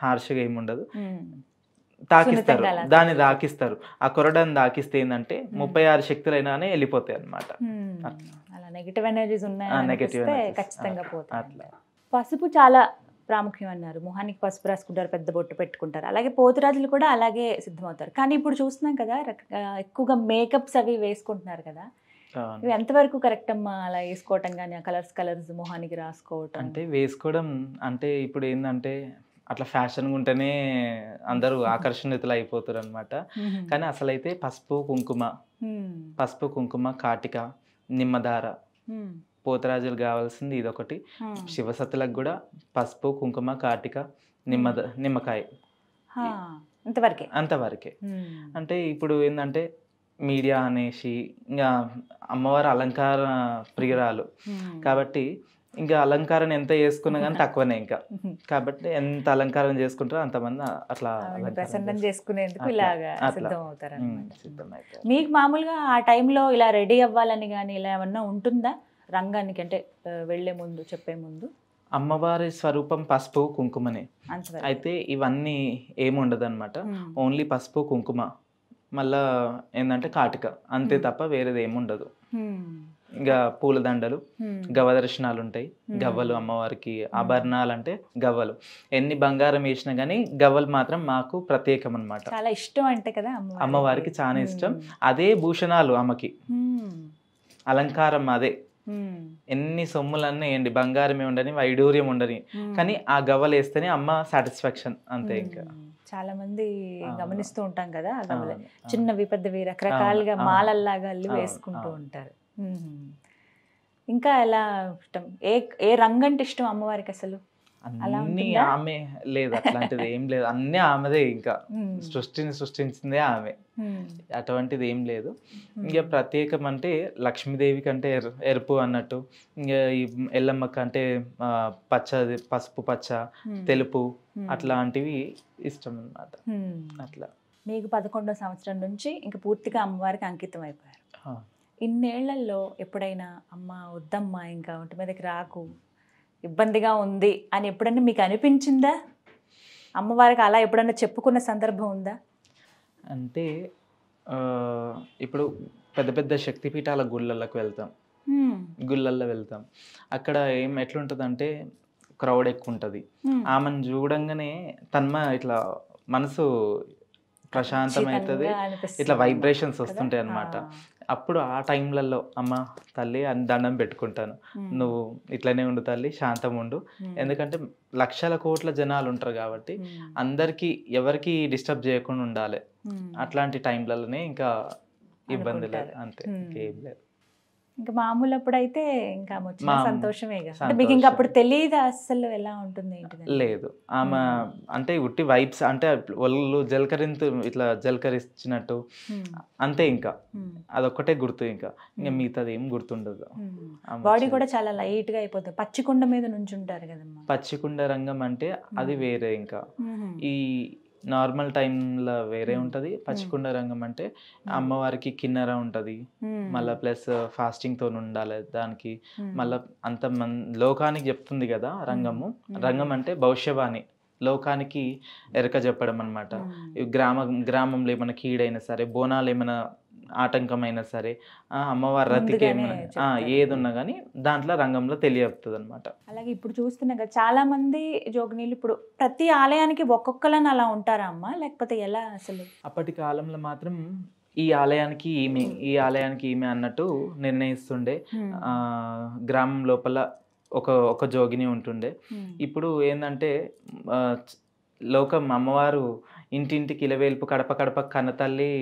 హార్ష్గా ఏముండదు, తాకిస్తారు, దాన్ని తాకిస్తారు. ఆ కొరడాన్ని తాకిస్తే ఏంటంటే 36 శక్తులైనానే వెళ్ళిపోతాయి అనమాట. నెగటివ్ ఎనర్జీస్ ఉన్నాయి, ఖచ్చితంగా పోతాయి. అట్లా పసుపు చాలా ప్రాముఖ్యం అన్నారు. మొహానికి పసుపు రాసుకుంటారు, పెద్ద బొట్టు పెట్టుకుంటారు. అలాగే పోతురాజులు కూడా అలాగే సిద్ధమవుతారు. కానీ ఇప్పుడు చూస్తున్నాం కదా ఎక్కువగా మేకప్స్ అవి వేసుకుంటున్నారు కదా, ఇవి ఎంతవరకు కరెక్ట్ అమ్మా? అలా వేసుకోవటం కానీ ఆ కలర్స్ మొహానికి రాసుకోవటం అంటే వేసుకోవడం అంటే ఇప్పుడు ఏంటంటే అట్లా ఫ్యాషన్గా ఉంటేనే అందరూ ఆకర్షణీయుతులు అయిపోతారు అనమాట. కానీ అసలైతే పసుపు కుంకుమ కాటిక నిమ్మదార పోతరాజులు కావాల్సింది ఇదొకటి. శివసత్తులకు కూడా పసుపు కుంకుమ కాటిక నిమ్మకాయ అంతవరకే. అంటే ఇప్పుడు ఏంటంటే మీడియా అనేసి ఇంకా అమ్మవారు అలంకార ప్రియురాలు కాబట్టి ఇంకా అలంకారం ఎంత చేసుకున్నా కానీ తక్కువనే ఇంకా. కాబట్టి ఎంత అలంకారం చేసుకుంటారో అంతమంది అట్లా ప్రసన్నం చేసుకునేందుకు ఇలాగా సిద్ధం అవుతారు. మీకు మామూలుగా ఆ టైంలో ఇలా రెడీ అవ్వాలని కానీ ఇలా ఏమన్నా ఉంటుందా రంగానికి, అంటే వెళ్లే ముందు చెప్పే ముందు? అమ్మవారి స్వరూపం పసుపు కుంకుమనే, అయితే ఇవన్నీ ఏముండదు అనమాట. ఓన్లీ పసుపు కుంకుమ మళ్ళా ఏంటంటే కాటిక అంతే తప్ప వేరేది ఏముండదు. ఇంకా పూలదండలు గవ్వదర్శనాలు ఉంటాయి, గవ్వలు అమ్మవారికి ఆభరణాలు అంటే గవ్వలు. ఎన్ని బంగారం వేసినా కానీ గవ్వలు మాత్రం మాకు ప్రత్యేకం అనమాట. చాలా ఇష్టం అంటే కదా అమ్మవారికి చాలా ఇష్టం. అదే భూషణాలు అమ్మకి అలంకారం అదే. ఎన్ని సొమ్ములన్నీ ఏంటి బంగారమే ఉండని వైడూర్యం ఉండని కానీ ఆ గవ్వలు వేస్తేనే అమ్మ సాటిస్ఫాక్షన్ అంతే. ఇంకా చాలా మంది గమనిస్తూ ఉంటాం కదా ఆ గవ్వలు చిన్నవి పెద్దవి రకరకాలుగా మాలల్లాగా అల్లి వేసుకుంటూ ఉంటారు. ఇంకా ఎలా ఇష్టం? ఏ రంగు అంటే ఇష్టం అమ్మవారికి అసలు? అన్ని ఆమె లేదు, అట్లాంటిది ఏం లేదు, అన్నీ ఆమెదే. ఇంకా సృష్టించిందే ఆమె, అటువంటిది ఏం లేదు. ఇంకా ప్రత్యేకం అంటే లక్ష్మీదేవికి అంటే ఎరుపు అన్నట్టు, ఇంకా ఈ ఎల్లమ్మకి అంటే పచ్చది పసుపు పచ్చ తెలుపు అట్లాంటివి ఇష్టం అన్నమాట. అట్లా మీకు 11వ సంవత్సరం నుంచి ఇంకా పూర్తిగా అమ్మవారికి అంకితం అయిపోయారు. ఇన్నేళ్లలో ఎప్పుడైనా అమ్మ వద్దమ్మా ఇంకా ఒంటి మీదకి రాకు, ఇబ్బందిగా ఉంది అని ఎప్పుడన్నా మీకు అనిపించిందా? అమ్మవారికి అలా ఎప్పుడన్నా చెప్పుకున్న సందర్భం ఉందా? అంటే ఇప్పుడు పెద్ద పెద్ద శక్తిపీఠాల గుళ్ళకి వెళ్తాం, గుళ్ళల్లో వెళ్తాం. అక్కడ ఎట్లుంటుంది అంటే క్రౌడ్ ఎక్కువ ఉంటుంది. ఆమెను చూడంగానే ఇట్లా మనసు ప్రశాంతమవుతుంది, ఇట్లా వైబ్రేషన్స్ వస్తుంటాయి అన్నమాట. అప్పుడు ఆ టైంలలో అమ్మ తల్లి అని దండం పెట్టుకుంటాను, నువ్వు ఇట్లనే ఉండు తల్లి, శాంతం ఉండు. ఎందుకంటే లక్షల కోట్ల జనాలు ఉంటారు కాబట్టి అందరికి ఎవరికి డిస్టర్బ్ చేయకుండా ఉండాలి. అట్లాంటి టైంలలోనే ఇంకా ఇబ్బంది లేదు, అంతే, ఇంకేం లేదు. ఇంకా మామూలు అప్పుడైతే ఇంకా సంతోషమే. మీకు ఇంకా అప్పుడు తెలియదు అసలు ఎలా ఉంటుంది లేదు. ఆమె అంటే ఉట్టి వైబ్స్ అంటే వాళ్ళు ఇట్లా జలకరించినట్టు అంతే. ఇంకా అదొక్కటే గుర్తు, ఇంకా మిగతాది ఏం గుర్తుండదు. బాడీ కూడా చాలా లైట్ గా అయిపోతుంది. పచ్చికుండ మీద నుంచి ఉంటారు కదమ్మా. పచ్చికుండ రంగం అంటే అది వేరే. ఇంకా ఈ నార్మల్ టైంలో వేరే ఉంటుంది. పచ్చికుండ రంగం అంటే అమ్మవారికి కిన్నెర ఉంటుంది, మళ్ళీ ప్లస్ ఫాస్టింగ్తో ఉండాలి దానికి. మళ్ళీ అంత లోకానికి చెప్తుంది కదా రంగము. రంగం అంటే భవిష్యవాణి, లోకానికి ఎరక చెప్పడం అనమాట. గ్రామంలో ఏమైనా కీడైనా సరే, బోనాలు ఏమైనా ఆటంకమైనా సరే, అమ్మవారి రతికి ఏమైనా ఏది ఉన్నా కానీ దాంట్లో రంగంలో తెలియపుతుంది అనమాట. అలాగే ఇప్పుడు చూస్తున్నాం కదా చాలా మంది జోగినీళ్ళు ఇప్పుడు ప్రతి ఆలయానికి ఒక్కొక్కలని అలా ఉంటారా అమ్మ, లేకపోతే ఎలా అసలు? అప్పటి కాలంలో మాత్రం ఈ ఆలయానికి ఈమె, ఈ ఆలయానికి ఈమె అన్నట్టు నిర్ణయిస్తుండే. గ్రామం లోపల ఒక జోగిని ఉంటుండే. ఇప్పుడు ఏంటంటే లోకం అమ్మవారు ఇంటింటికి ఇలవేల్పు, కడప కడప కన్నతల్లి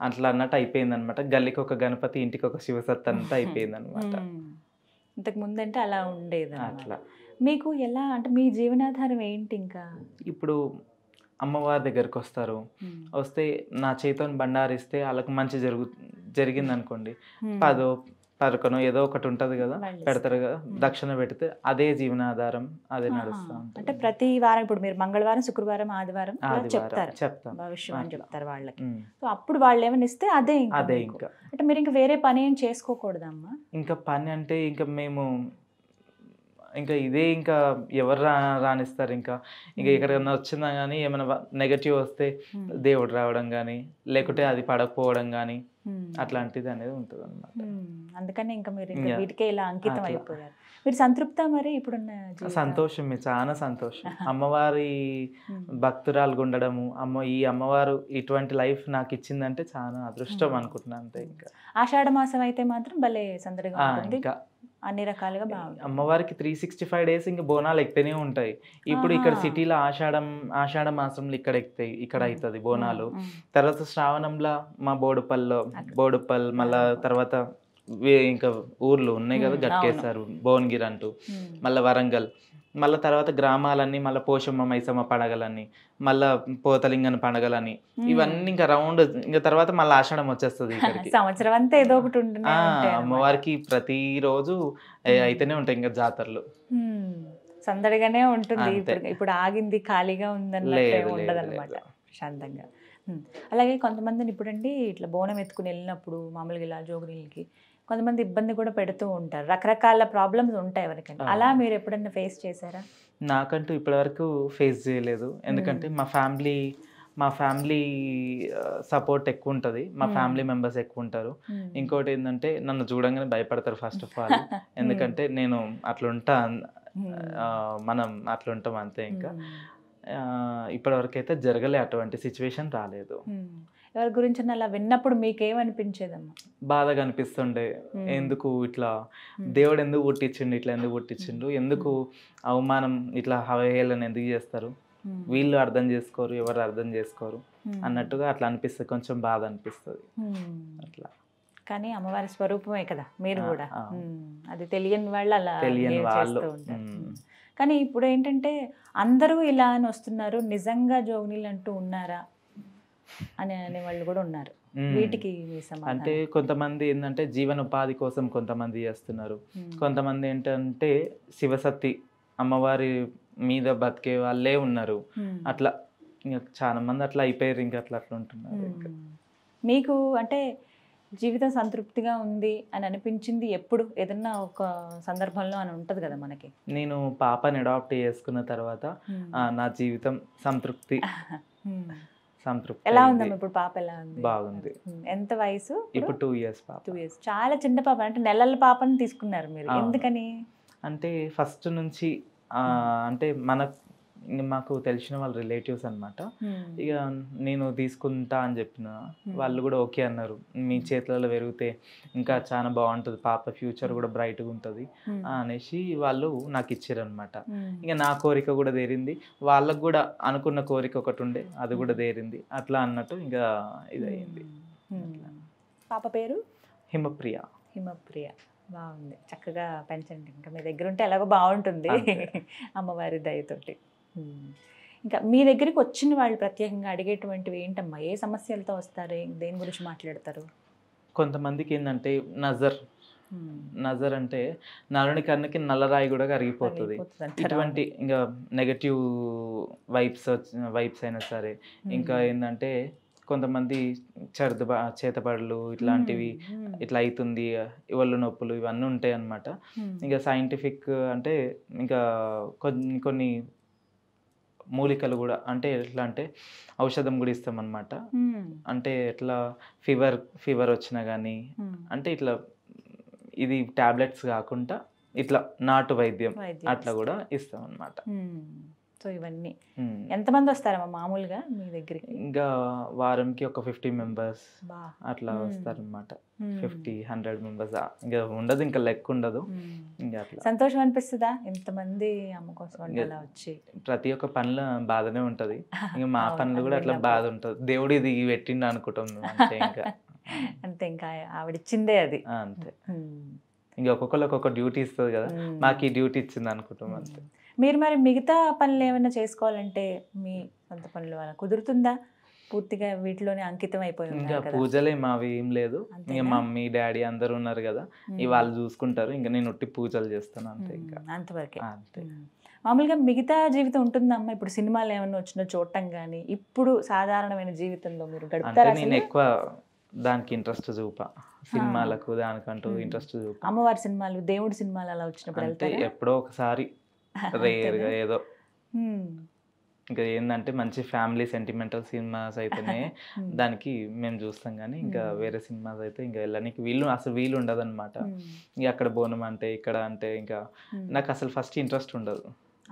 అట్లా అన్నట్టు అయిపోయింది అనమాట. గల్లికి ఒక గణపతి, ఇంటికి ఒక శివసత్ అన్నట్టు అయిపోయింది అనమాట. ఇంతకు ముందంటే అలా ఉండేది. అట్లా మీకు ఎలా అంటే మీ జీవనాధారం ఏంటి? ఇంకా ఇప్పుడు అమ్మవారి దగ్గరకు వస్తే నా చేతోని బండారిస్తే వాళ్ళకి మంచి జరిగింది అనుకోండి, 10 పరకను ఏదో ఒకటి ఉంటది కదా, పెడతారు కదా, దక్షిణ పెడితే అదే జీవనాధారం, అదే నడుస్తా ఉంటుంది. అంటే ప్రతి వారం ఇప్పుడు మీరు మంగళవారం, శుక్రవారం, ఆదివారం చెప్తారు భవిష్యం అని చెప్తారు వాళ్ళకి. సో అప్పుడు వాళ్ళు ఏమైనా ఇస్తే అదే ఇంకా. అంటే మీరు ఇంకా వేరే పని ఏం చేసుకోకూడదమ్మా? ఇంకా పని అంటే ఇంకా మేము ఇంకా ఇదే, ఇంకా ఎవరు రానిస్తారు? ఇంకా ఎక్కడికన్నా వచ్చిందా కానీ ఏమైనా నెగటివ్ వస్తే దేవుడు రావడం కానీ, లేకుంటే అది పడకపోవడం కానీ అట్లాంటిది అనేది ఉంటుంది అనమాట. అందుకని ఇంకా మీరు వీటికే ఇలా అంకితం అయిపోయారు. మీరు సంతృప్త మరి ఇప్పుడున్న సంతోషమే, చాలా సంతోషం. అమ్మవారి భక్తురాలుగా ఉండడము, ఈ అమ్మవారు ఇటువంటి లైఫ్ నాకు ఇచ్చిందంటే చాలా అదృష్టం అనుకుంటున్నాను అంతే. ఇంకా ఆషాఢ మాసం అయితే మాత్రం భలే సందడిగా ఉంటుంది, ఇంకా అన్ని రకాలుగా బాగుంది. అమ్మవారికి 365 డేస్ ఇంకా బోనాలు ఎక్కుతూనే ఉంటాయి. ఇప్పుడు ఇక్కడ సిటీలో ఆషాఢ మాసంలో ఇక్కడ ఎక్కుతాయి, ఇక్కడ అవుతుంది బోనాలు. తర్వాత శ్రావణంలో మా బోడుపల్ మళ్ళా తర్వాత ఇంకా ఊర్లు ఉన్నాయి కదా, గట్కేసారు, భువనగిరి అంటూ, మళ్ళీ వరంగల్, మళ్ళీ తర్వాత గ్రామాలన్నీ, మళ్ళీ పోషమ్మ మైసమ్మ పండగలని, మళ్ళా పోతలింగన్ పండగలని, ఇవన్నీ ఇంకా రౌండ్. ఇంకా తర్వాత మళ్ళీ ఆషాఢం వచ్చేస్తుంది ఇక్కడికి. సంవత్సరం అంతా ఏదో ఒకటి ఉంటుంది అమ్మవారికి ప్రతిరోజు అయితేనే ఉంటాయి ఇంకా జాతరలు. సందడిగానే ఉంటుంది. ఇప్పుడు ఆగింది ఖాళీగా ఉందన్నట్టు ఉండదు అనమాట, శాంతంగా. అలాగే కొంతమందిని ఇప్పుడండి ఇట్లా బోనం ఎత్తుకుని వెళ్ళినప్పుడు మామూలుగా ఇలా జోగునీళ్ళకి కొంతమంది ఇబ్బంది కూడా పెడుతూ ఉంటారు, రకరకాల ప్రాబ్లమ్స్ ఉంటాయి ఎవరికైనా. అలా మీరు ఎప్పుడన్నా ఫేస్ చేశారా? నాకంటూ ఇప్పటివరకు ఫేస్ చేయలేదు, ఎందుకంటే మా ఫ్యామిలీ సపోర్ట్ ఎక్కువ ఉంటుంది, మా ఫ్యామిలీ మెంబర్స్ ఎక్కువ ఉంటారు. ఇంకోటి ఏంటంటే నన్ను చూడంగానే భయపడతారు ఫస్ట్ ఆఫ్ ఆల్, ఎందుకంటే నేను అట్లుంటా, మనం అట్లుంటాం అంతే. ఇంకా ఇప్పటివరకు అయితే జరగలే, అటువంటి సిచ్యువేషన్ రాలేదు. ఎవరి గురించి అలా విన్నప్పుడు మీకేమనిపించేదమ్మా? బాధగా అనిపిస్తుండే, ఎందుకు ఇట్లా దేవుడు ఎందుకు పుట్టించిండు, ఇట్లా ఎందుకు పుట్టించిండు, ఎందుకు అవమానం ఇట్లా హేళన ఎందుకు చేస్తారు, వీళ్ళు అర్థం చేసుకోరు, ఎవరు అర్థం చేసుకోరు అన్నట్టుగా అట్లా అనిపిస్తుంది, కొంచెం బాధ అనిపిస్తుంది అట్లా. కానీ అమ్మవారి స్వరూపమే కదా మీరు కూడా, అది తెలియని వాళ్ళు అలా చేస్తూ ఉంటారు. కానీ ఇప్పుడు ఏంటంటే అందరూ ఇలా అని వస్తున్నారు, నిజంగా జోగినీళ్ళు అంటూ ఉన్నారా అని అనేవాళ్ళు కూడా ఉన్నారు. వీటికి అంటే కొంతమంది ఏంటంటే జీవనోపాధి కోసం కొంతమంది చేస్తున్నారు, కొంతమంది ఏంటంటే శివసత్తి అమ్మవారి మీద బతికే వాళ్ళే ఉన్నారు. అట్లా ఇంకా చాలా మంది అట్లా అయిపోయారు, ఇంకా అట్లా ఉంటున్నారు. మీకు అంటే జీవితం సంతృప్తిగా ఉంది అని అనిపించింది ఎప్పుడు? ఏదన్నా ఒక సందర్భంలో అని ఉంటది కదా మనకి. నేను పాపని అడాప్ట్ చేసుకున్న తర్వాత నా జీవితం సంతృప్తి. ఎలా ఉందమ్మా ఇప్పుడు పాప? ఎలా ఉంది? బాగుంది. ఎంత వయసు ఇప్పుడు? 2 years పాప. 2 years. చాలా చిన్న పాప, అంటే నెలల పాపని తీసుకున్నారు మీరు, ఎందుకని? అంటే ఫస్ట్ నుంచి అంటే మాకు తెలిసిన వాళ్ళ రిలేటివ్స్ అనమాట. ఇక నేను తీసుకుంటా అని చెప్పిన వాళ్ళు కూడా ఓకే అన్నారు, మీ చేతులలో పెరిగితే ఇంకా చాలా బాగుంటుంది, పాప ఫ్యూచర్ కూడా బ్రైట్గా ఉంటుంది అనేసి వాళ్ళు నాకు ఇచ్చారు అనమాట. ఇక నా కోరిక కూడా తీరింది, వాళ్ళకు కూడా అనుకున్న కోరిక ఒకటి ఉండే, అది కూడా తీరింది. అట్లా అన్నట్టు ఇంకా ఇది అయింది. పాప పేరు హిమప్రియ. హిమప్రియ, బాగుంది. చక్కగా పెంచండి, ఇంకా మీ దగ్గర ఉంటే ఎలాగో బాగుంటుంది అమ్మవారి దయతోటి. ఇంకా మీ దగ్గరికి వచ్చిన వాళ్ళు ప్రత్యేకంగా అడిగేటువంటివి ఏంటమ్మా? ఏ సమస్యలతో వస్తారు, దేని గురించి మాట్లాడతారు? కొంతమందికి ఏంటంటే నజర్ అంటే నలుని కన్నుకి నల్లరాయి కూడా కరిగిపోతుంది. ఇటువంటి ఇంకా నెగటివ్ వైబ్స్ అయినా సరే, ఇంకా ఏంటంటే కొంతమంది చేతబడులు ఇట్లాంటివి ఇట్లా అవుతుంది, ఇవళ్ళు నొప్పులు ఇవన్నీ ఉంటాయి అన్నమాట. ఇంకా సైంటిఫిక్ అంటే ఇంకా కొన్ని మూలికలు కూడా, అంటే ఎట్లా అంటే ఔషధం కూడా ఇస్తాం అన్నమాట. అంటే ఎట్లా ఫీవర్ వచ్చినా కానీ, అంటే ఇట్లా ఇది టాబ్లెట్స్ కాకుండా ఇట్లా నాటు వైద్యం అట్లా కూడా ఇస్తాం అన్నమాట. సో ఇవన్నీ ఎంతమంది వస్తారమ్మా మామూలుగా మీ దగ్గరికి? ఇంకా వారంకి ఒక 50 members అట్లా వస్తారనమాట. 50-100 members ఇంకా ఉండదు, ఇంకా లెక్క ఉండదు. ఇంకా అట్లా సంతోషం అనిపిస్తుందా ఇంతమంది అమ్మ కోసం అలా వచ్చి? ప్రతి ఒక్క పనిలో బాధనే ఉంటది, ఇంకా మా పనులు కూడా అట్లా బాధ ఉంటది. దేవుడు ఇది పెట్టిండు అనుకుంటాం అంతే. ఇంకా అంతే, ఇంకా ఆవిడిచ్చిందే అది అంతే. ఇంకా ఒక్కొక్కరు ఒక్కొక్క డ్యూటీ ఇస్తుంది కదా, మాకు ఈ డ్యూటీ ఇచ్చింది అనుకుంటాం అంతే. మీరు మరి మిగతా పనులు ఏమైనా చేసుకోవాలంటే మీ సొంత పనులు అలా కుదురుతుందా? పూర్తిగా వీటిలోనే అంకితం అయిపోయి ఇంకా పూజలే మావి ఏం లేదు, ఇంకా మమ్మీ డాడీ అందరు ఉన్నారు కదా, వాళ్ళు చూసుకుంటారు, ఇంకా నేను ఒట్టి పూజలు చేస్తాను అంతే. ఇంకా అంతవరకే. అంతే. మామూలుగా మిగతా జీవితం ఉంటుందమ్మా? ఇప్పుడు సినిమాలు ఏమైనా వచ్చినా చూడటం కానీ, ఇప్పుడు సాధారణమైన జీవితంలో మీరు గడుపుతారా? నేను ఎక్కువ దానికి ఇంట్రెస్ట్ చూపా, సినిమాలకు దానికంటూ ఇంట్రెస్ట్ చూపా. అమ్మవారి సినిమాలు, దేవుడి సినిమాలు అలా వచ్చినప్పుడు ఎప్పుడో ఒకసారి రేర్గా ఏదో. ఇంకా ఏంటంటే మంచి ఫ్యామిలీ సెంటిమెంటల్ సినిమాస్ అయితేనే దానికి మేము చూస్తాం, కానీ ఇంకా వేరే సినిమాస్ అయితే ఇంకా వెళ్ళడానికి వీలు ఉండదు అనమాట. ఇంకా అక్కడ బోనం అంటే ఇక్కడ అంటే ఇంకా నాకు అసలు ఫస్ట్ ఇంట్రెస్ట్ ఉండదు.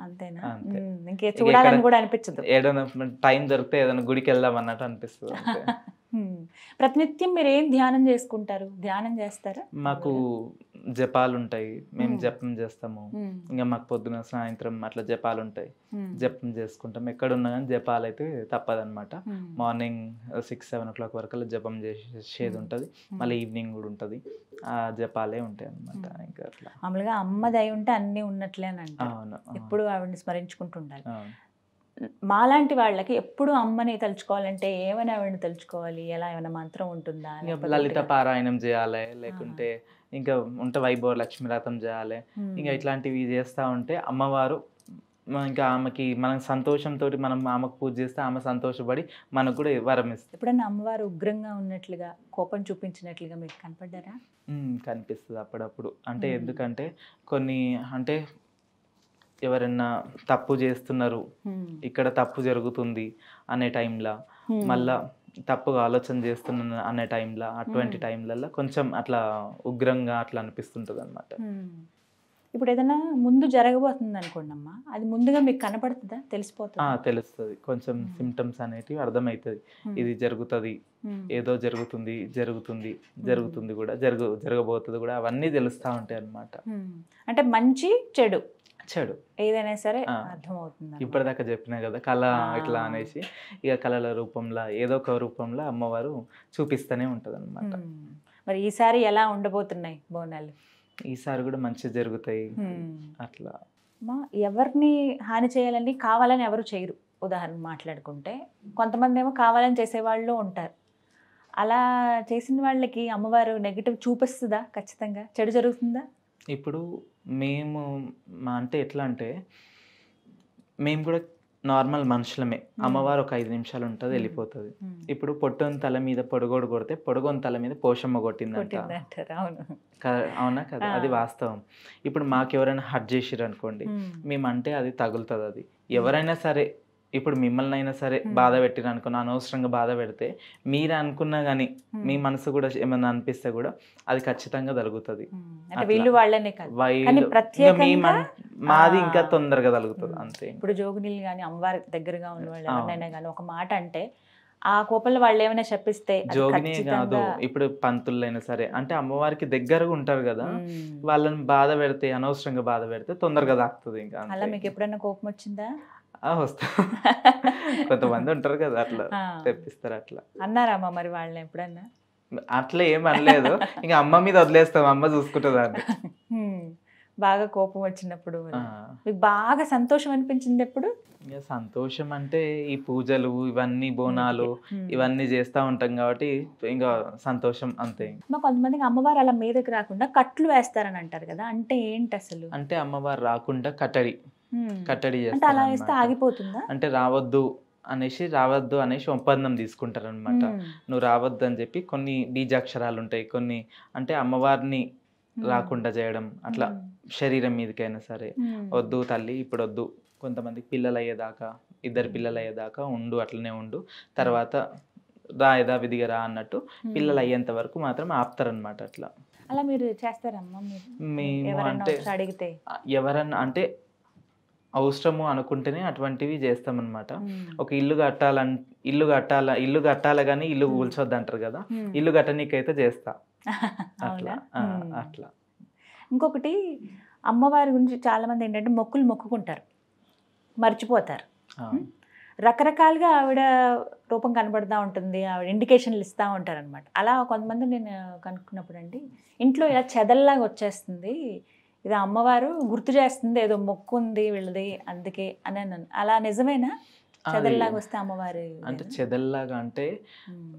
అంతేనా? అంతే. ఇంకే చూడాలని కూడా అనిపించదు. ఏదైనా టైం దొరికితే ఏదైనా గుడికి వెళ్దాం అన్నట్టు అనిపిస్తుంది. ప్రతినిత్యం మీరు ఏం ధ్యానం చేసుకుంటారు? ధ్యానం చేస్తారా? మాకు జపాలు ఉంటాయి, మేము జపం చేస్తాము. ఇంకా మాకు పొద్దున సాయంత్రం అట్లా జపాలు ఉంటాయి, జపం చేసుకుంటాం. ఎక్కడున్నా కానీ జపాలు అయితే తప్పదన్నమాట. మార్నింగ్ 6-7 o'clock వరకు జపం చేసేది ఉంటుంది, మళ్ళీ ఈవినింగ్ కూడా ఉంటుంది. ఆ జపాలే ఉంటాయి అన్నమాట. ఇంకా అట్లా మామూలుగా అమ్మ దయ ఉంటే అన్నీ ఉన్నట్లే అని అంటారు. అవును, ఎప్పుడు ఆవిడని స్మరించుకుంటూ ఉండాలి. మాలాంటి వాళ్ళకి ఎప్పుడు అమ్మని తలుచుకోవాలంటే ఏమైనా ఆవిడని తలుచుకోవాలి? ఎలా ఏమైనా మంత్రం ఉంటుందా? లలిత పారాయణం చేయాలి, లేకుంటే ఇంకా ఉంటే వైభవ లక్ష్మీ రథం చేయాలి. ఇంకా ఇట్లాంటివి చేస్తూ ఉంటే అమ్మవారు ఇంకా ఆమెకి మనం సంతోషంతో మనం ఆమెకు పూజ చేస్తే ఆమె సంతోషపడి మనకు కూడా వరం ఇస్తుంది. ఎప్పుడన్నా అమ్మవారు ఉగ్రంగా ఉన్నట్లుగా, కోపం చూపించినట్లుగా మీకు కనపడ్డారా? కనిపిస్తుంది అప్పుడప్పుడు. అంటే ఎందుకంటే కొన్ని అంటే ఎవరైనా తప్పు చేస్తున్నారు, ఇక్కడ తప్పు జరుగుతుంది అనే టైంలో, మళ్ళా తప్పుగా ఆలోచన చేస్తున్నా అనే టైంలో, అటువంటి టైంలలో కొంచెం అట్లా ఉగ్రంగా అట్లా అనిపిస్తుంటుంది అనమాట. ఇప్పుడు ఏదైనా ముందు జరగబోతుంది అనుకోండి అమ్మా, అది ముందుగా మీకు కనపడుతుందా? తెలిసిపోతుందా? తెలుస్తుంది, కొంచెం సిమ్టమ్స్ అనేటివి అర్థమవుతుంది. ఇది జరుగుతుంది, ఏదో జరుగుతుంది జరుగుతుంది జరుగుతుంది కూడా జరగబోతుంది కూడా, అవన్నీ తెలుస్తూ ఉంటాయి అన్నమాట. అంటే మంచి చెడు చెడు ఏదైనా సరే అర్థమవుతుంది. ఇప్పటిదాకా చెప్పినా కదా కళ ఇట్లా అనేసి, ఇక కళల రూపంలో ఏదో ఒక రూపంలో అమ్మవారు చూపిస్తూనే ఉంటుంది అనమాట. మరి ఈసారి ఎలా ఉండబోతున్నాయి బోనాలు? ఈసారి కూడా మంచిగా జరుగుతాయి. అట్లా ఎవరిని హాని చేయాలని కావాలని ఎవరు చేయరు. ఉదాహరణ మాట్లాడుకుంటే కొంతమంది ఏమో కావాలని చేసేవాళ్ళు ఉంటారు. అలా చేసిన వాళ్ళకి అమ్మవారు నెగిటివ్ చూపిస్తుందా? ఖచ్చితంగా చెడు జరుగుతుందా? ఇప్పుడు మేము అంటే ఎట్లా అంటే, మేము కూడా నార్మల్ మనుషులమే. అమ్మవారు ఒక 5 నిమిషాలు ఉంటుంది, వెళ్ళిపోతుంది. ఇప్పుడు పొట్టొని తల మీద పొడగోడు కొడితే పొడగొని తల మీద పోషమ్మ కొట్టిందంట. అవునా కదా? అది వాస్తవం. ఇప్పుడు మాకెవరైనా హర్ట్ చేసిర్రు అనుకోండి, మేమంటే అది తగులుతుంది. అది ఎవరైనా సరే, ఇప్పుడు మిమ్మల్ని అయినా సరే బాధ పెట్టిరు అనుకున్న, అనవసరంగా బాధ పెడితే మీరు అనుకున్నా కానీ మీ మనసు కూడా ఏమన్నా అనిపిస్తే కూడా అది ఖచ్చితంగా జరుగుతుంది. మాది ఇంకా తొందరగా జరుగుతుంది అంతే. ఇప్పుడు జోగినీళ్ళు కానీ అమ్మవారి దగ్గరగా ఉన్న వాళ్ళు ఎవరైనా కానీ ఒక మాట అంటే ఆ కోపంలో వాళ్ళు ఏమైనా చెప్పిస్తే, జోగినే కాదు ఇప్పుడు పంతులైనా సరే, అంటే అమ్మవారికి దగ్గరగా ఉంటారు కదా, వాళ్ళని బాధ పెడితే, అనవసరంగా బాధ పెడితే తొందరగా తాకుతుంది. ఇంకా అలా మీకు ఎప్పుడైనా కోపం వచ్చిందా? వస్తా, కొంతమంది ఉంటారు కదా అట్లా తెప్పిస్తారు. అట్లా అన్నారమ్మా మరి వాళ్ళని ఎప్పుడన్నా? అట్లా ఏం అనలేదు, ఇంకా అమ్మ మీద వదిలేస్తాం, అమ్మ చూసుకుంటుంది అని. బాగా కోపం వచ్చినప్పుడు మీకు బాగా సంతోషం అనిపించింది ఎప్పుడు? సంతోషం అంటే ఈ పూజలు ఇవన్నీ, బోనాలు ఇవన్నీ చేస్తూ ఉంటాం కాబట్టి ఇంకా సంతోషం అంతే. కొంతమందికి అమ్మవారు అలా మీదకి రాకుండా కట్లు వేస్తారని అంటారు కదా, అంటే ఏంటి అసలు? అంటే అమ్మవారు రాకుండా కట్టడి అంటే అలా వేస్తే ఆగిపోతుందా? అంటే రావద్దు అనేసి ఒప్పందం తీసుకుంటారు అనమాట. నువ్వు రావద్దు అని చెప్పి కొన్ని బీజాక్షరాలు ఉంటాయి, కొన్ని అంటే అమ్మవారిని రాకుండా చేయడం అట్లా. శరీరం మీదకైనా సరే, వద్దు తల్లి ఇప్పుడు వద్దు, కొంతమందికి పిల్లలు అయ్యేదాకా, 2 పిల్లలు అయ్యేదాకా ఉండు, అట్లనే ఉండు, తర్వాత రా యథావిధిగా రా అన్నట్టు పిల్లలు అయ్యేంత వరకు మాత్రం ఆపుతారనమాట. అట్లా అలా మీరు చేస్తారమ్మా? మేము అంటే అడిగితే ఎవరన్నా అంటే అవసరము అనుకుంటేనే అటువంటివి చేస్తామన్నమాట. ఒక ఇల్లు కట్టాల కానీ ఇల్లు కూల్చొద్దు అంటారు కదా, ఇల్లు కట్టనీకైతే చేస్తా. అట్లా అట్లా. ఇంకొకటి అమ్మవారి గురించి చాలా మంది ఏంటంటే మొక్కులు మొక్కుకుంటారు, మర్చిపోతారు. రకరకాలుగా ఆవిడ రూపం కనబడుతూ ఉంటుంది, ఆవిడ ఇండికేషన్లు ఇస్తూ ఉంటారు అనమాట. అలా కొంతమంది నేను కనుక్కున్నప్పుడు అండి, ఇంట్లో ఇలా చెదల్లాగా వచ్చేస్తుంది, ఇది అమ్మవారు గుర్తు చేస్తుంది, ఏదో మొక్కు ఉంది వీళ్ళది అందుకే అని అన్నాను. అలా నిజమేనా? చెదల్లాగా వస్తే అమ్మవారి అంటే చెదల్లాగా అంటే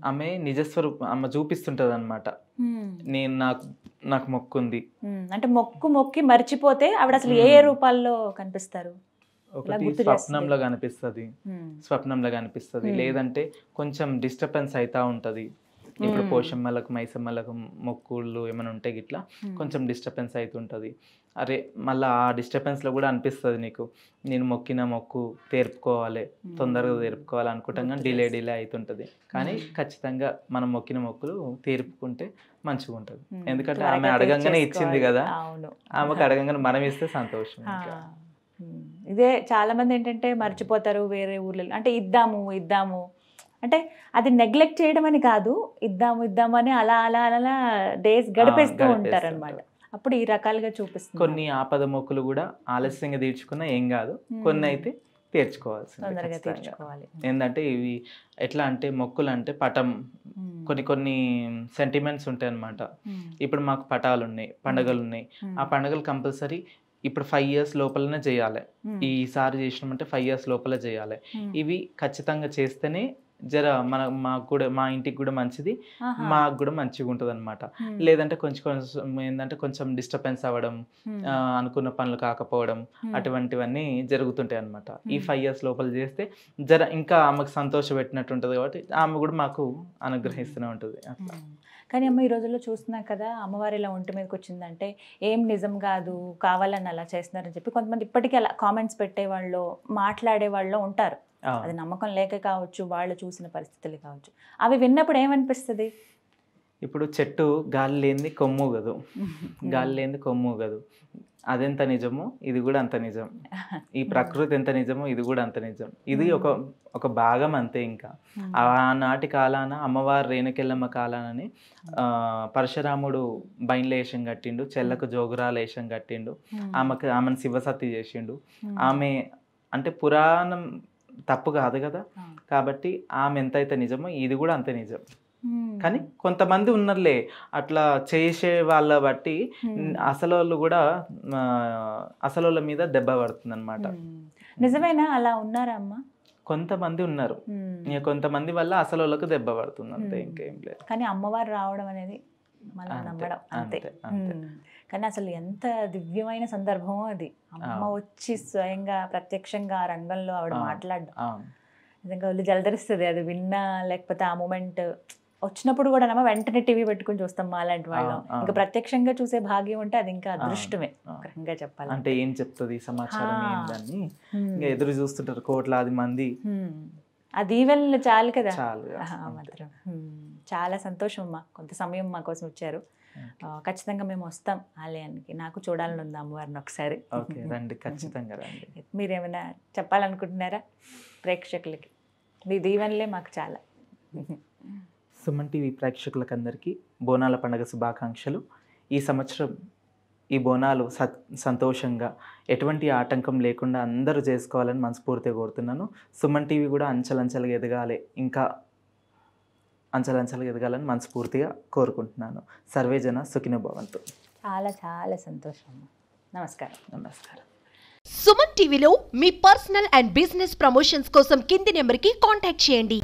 ఆమె నిజస్వరూపం అమ్మ చూపిస్తుంటది అనమాట. నేను నాకు మొక్కు ఉంది అంటే మొక్కి మర్చిపోతే ఆవిడ అసలు ఏ రూపాల్లో కనిపిస్తారు? స్వప్నంలో కనిపిస్తుంది, లేదంటే కొంచెం డిస్టర్బెన్స్ అవుతా ఉంటది. ఇప్పుడు పోషమ్మలకు మైసమ్మలకు మొక్కుళ్ళు ఏమైనా ఉంటే గిట్లా కొంచెం డిస్టర్బెన్స్ అవుతుంటుంది. అరే మళ్ళీ ఆ డిస్టర్బెన్స్లో కూడా అనిపిస్తుంది నీకు, నేను మొక్కిన మొక్కు తీర్పుకోవాలి, తొందరగా తీర్పుకోవాలి అనుకుంటాం కానీ డిలే అవుతుంటుంది. కానీ ఖచ్చితంగా మనం మొక్కిన మొక్కులు తీర్పుకుంటే మంచిగా ఉంటుంది. ఎందుకంటే ఆమె అడగంగానే ఇచ్చింది కదా, ఆమెకు అడగంగానే మనం ఇస్తే సంతోషం. ఇదే చాలా మంది ఏంటంటే మర్చిపోతారు వేరే ఊర్లలో, అంటే ఇద్దాము అంటే అది నెగ్లెక్ట్ చేయడం అని కాదు, ఇద్దాము అని అలా అలా అలా డేస్ గడిపేస్తూ ఉంటారు అనమాట. అప్పుడు ఈ రకాలుగా చూపిస్తుంది. కొన్ని ఆపద మొక్కులు కూడా ఆలస్యంగా తీర్చుకున్నా ఏం కాదు, కొన్ని అయితే తీర్చుకోవాలి. ఏంటంటే ఇవి ఎట్లా అంటే మొక్కులు అంటే పటం కొన్ని సెంటిమెంట్స్ ఉంటాయి అన్నమాట. ఇప్పుడు మాకు పటాలు ఉన్నాయి, పండుగలు ఉన్నాయి, ఆ పండుగలు కంపల్సరీ ఇప్పుడు 5 years లోపలనే చేయాలి. ఈసారి చేసినామంటే 5 years లోపల చేయాలి. ఇవి ఖచ్చితంగా చేస్తేనే మాకు కూడా, మా ఇంటికి కూడా మంచిది, మాకు కూడా మంచిగా ఉంటుంది అనమాట. లేదంటే కొంచెం ఏంటంటే కొంచెం డిస్టర్బెన్స్ అవ్వడం, అనుకున్న పనులు కాకపోవడం, అటువంటివన్నీ జరుగుతుంటాయి అనమాట. ఈ 5 years లోపల చేస్తే ఇంకా ఆమెకు సంతోష పెట్టినట్టు ఉంటుంది కాబట్టి ఆమె కూడా మాకు అనుగ్రహిస్తూనే ఉంటుంది అట్లా. కానీ అమ్మ ఈ రోజుల్లో చూస్తున్నాం కదా, అమ్మవారి ఇలా ఒంటి మీదకి వచ్చిందంటే ఏం నిజం కాదు, కావాలని అలా చేస్తున్నారని చెప్పి కొంతమంది ఇప్పటికీ అలా కామెంట్స్ పెట్టేవాళ్ళు, మాట్లాడేవాళ్ళు ఉంటారు. అది నమ్మకం లేక కావచ్చు, వాళ్ళు చూసిన పరిస్థితులు కావచ్చు. అవి విన్నప్పుడు ఏమనిపిస్తుంది? ఇప్పుడు చెట్టు గాలి లేనిది కొమ్ము కదు, గాలి లేనిది కొమ్ము కదు. అదెంత నిజమో ఇది కూడా అంత నిజం. ఈ ప్రకృతి ఎంత నిజమో ఇది కూడా అంత నిజం. ఇది ఒక భాగం అంతే. ఇంకా ఆనాటి కాలాన అమ్మవారు రేణుకెళ్ళమ్మ కాలానని పరశురాముడు బైన్లేషం కట్టిండు, చెల్లకు జోగురాలేషం కట్టిండు, ఆమెను శివసత్తి చేసిండు. ఆమె అంటే పురాణం తప్పు కాదు కదా, కాబట్టి ఆమె ఎంతైతే నిజమో ఇది కూడా అంతే నిజం. కానీ కొంతమంది ఉన్నర్లే అట్లా చేసే వాళ్ళ బట్టి అసలు కూడా అసలు మీద దెబ్బ పడుతుంది అనమాట. నిజమేనా? అలా ఉన్నారా అమ్మ? కొంతమంది ఉన్నారు, కొంతమంది వల్ల అసలు దెబ్బ పడుతుంది అంతే, ఇంకేం లేదు. కానీ అమ్మవారు రావడం అనేది మనం నమ్మడం అంతే. కానీ అసలు ఎంత దివ్యమైన సందర్భమో అది. అమ్మ వచ్చి స్వయంగా ప్రత్యక్షంగా ఆ రంగంలో ఆవిడ మాట్లాడడం నిజంగా వాళ్ళు జలధరిస్తుంది. అది విన్నా లేకపోతే ఆ మూమెంట్ వచ్చినప్పుడు కూడా వెంటనే టీవీ పెట్టుకుని చూస్తాం అలాంటి వాళ్ళం. ఇంకా ప్రత్యక్షంగా చూసే భాగ్యం ఉంటే అది ఇంకా అదృష్టమే ఇంకా చెప్పాలి. అంటే ఏం చెప్తుంది సమాచారం ఏంటని ఇంకా ఎదురు చూస్తుంటారు కోట్లాది మంది. ఆ దీవెనలు చాలు కదా. మాత్రం చాలా సంతోషం అమ్మా, కొంత సమయం మా కోసం ఇచ్చారు. ఖచ్చితంగా మేము వస్తాం ఆలయానికి. నాకు చూడాలని ఉంది అమ్మవారిని ఒకసారి. రండి, ఖచ్చితంగా రండి. మీరేమైనా చెప్పాలనుకుంటున్నారా ప్రేక్షకులకి? మీ దీవెనలే మాకు చాలా. సుమన్ టీవీ ప్రేక్షకులకు అందరికీ బోనాల పండుగ శుభాకాంక్షలు. ఈ సంవత్సరం ఈ బోనాలు సంతోషంగా ఎటువంటి ఆటంకం లేకుండా అందరూ చేసుకోవాలని మనస్ఫూర్తిగా కోరుతున్నాను. సుమన్ టీవీ కూడా అంచెలంచెలుగా ఎదగాలి, ఇంకా అంచెలంచెలుగా ఎదగాలని మనస్ఫూర్తిగా కోరుకుంటున్నాను. సర్వేజన సుఖినో భవంతు. చాలా చాలా సంతోషం. నమస్కారం. నమస్కారం. సుమన్ టీవీలో మీ పర్సనల్ అండ్ బిజినెస్ ప్రమోషన్స్ కోసం కింది నెంబర్కి కాంటాక్ట్ చేయండి.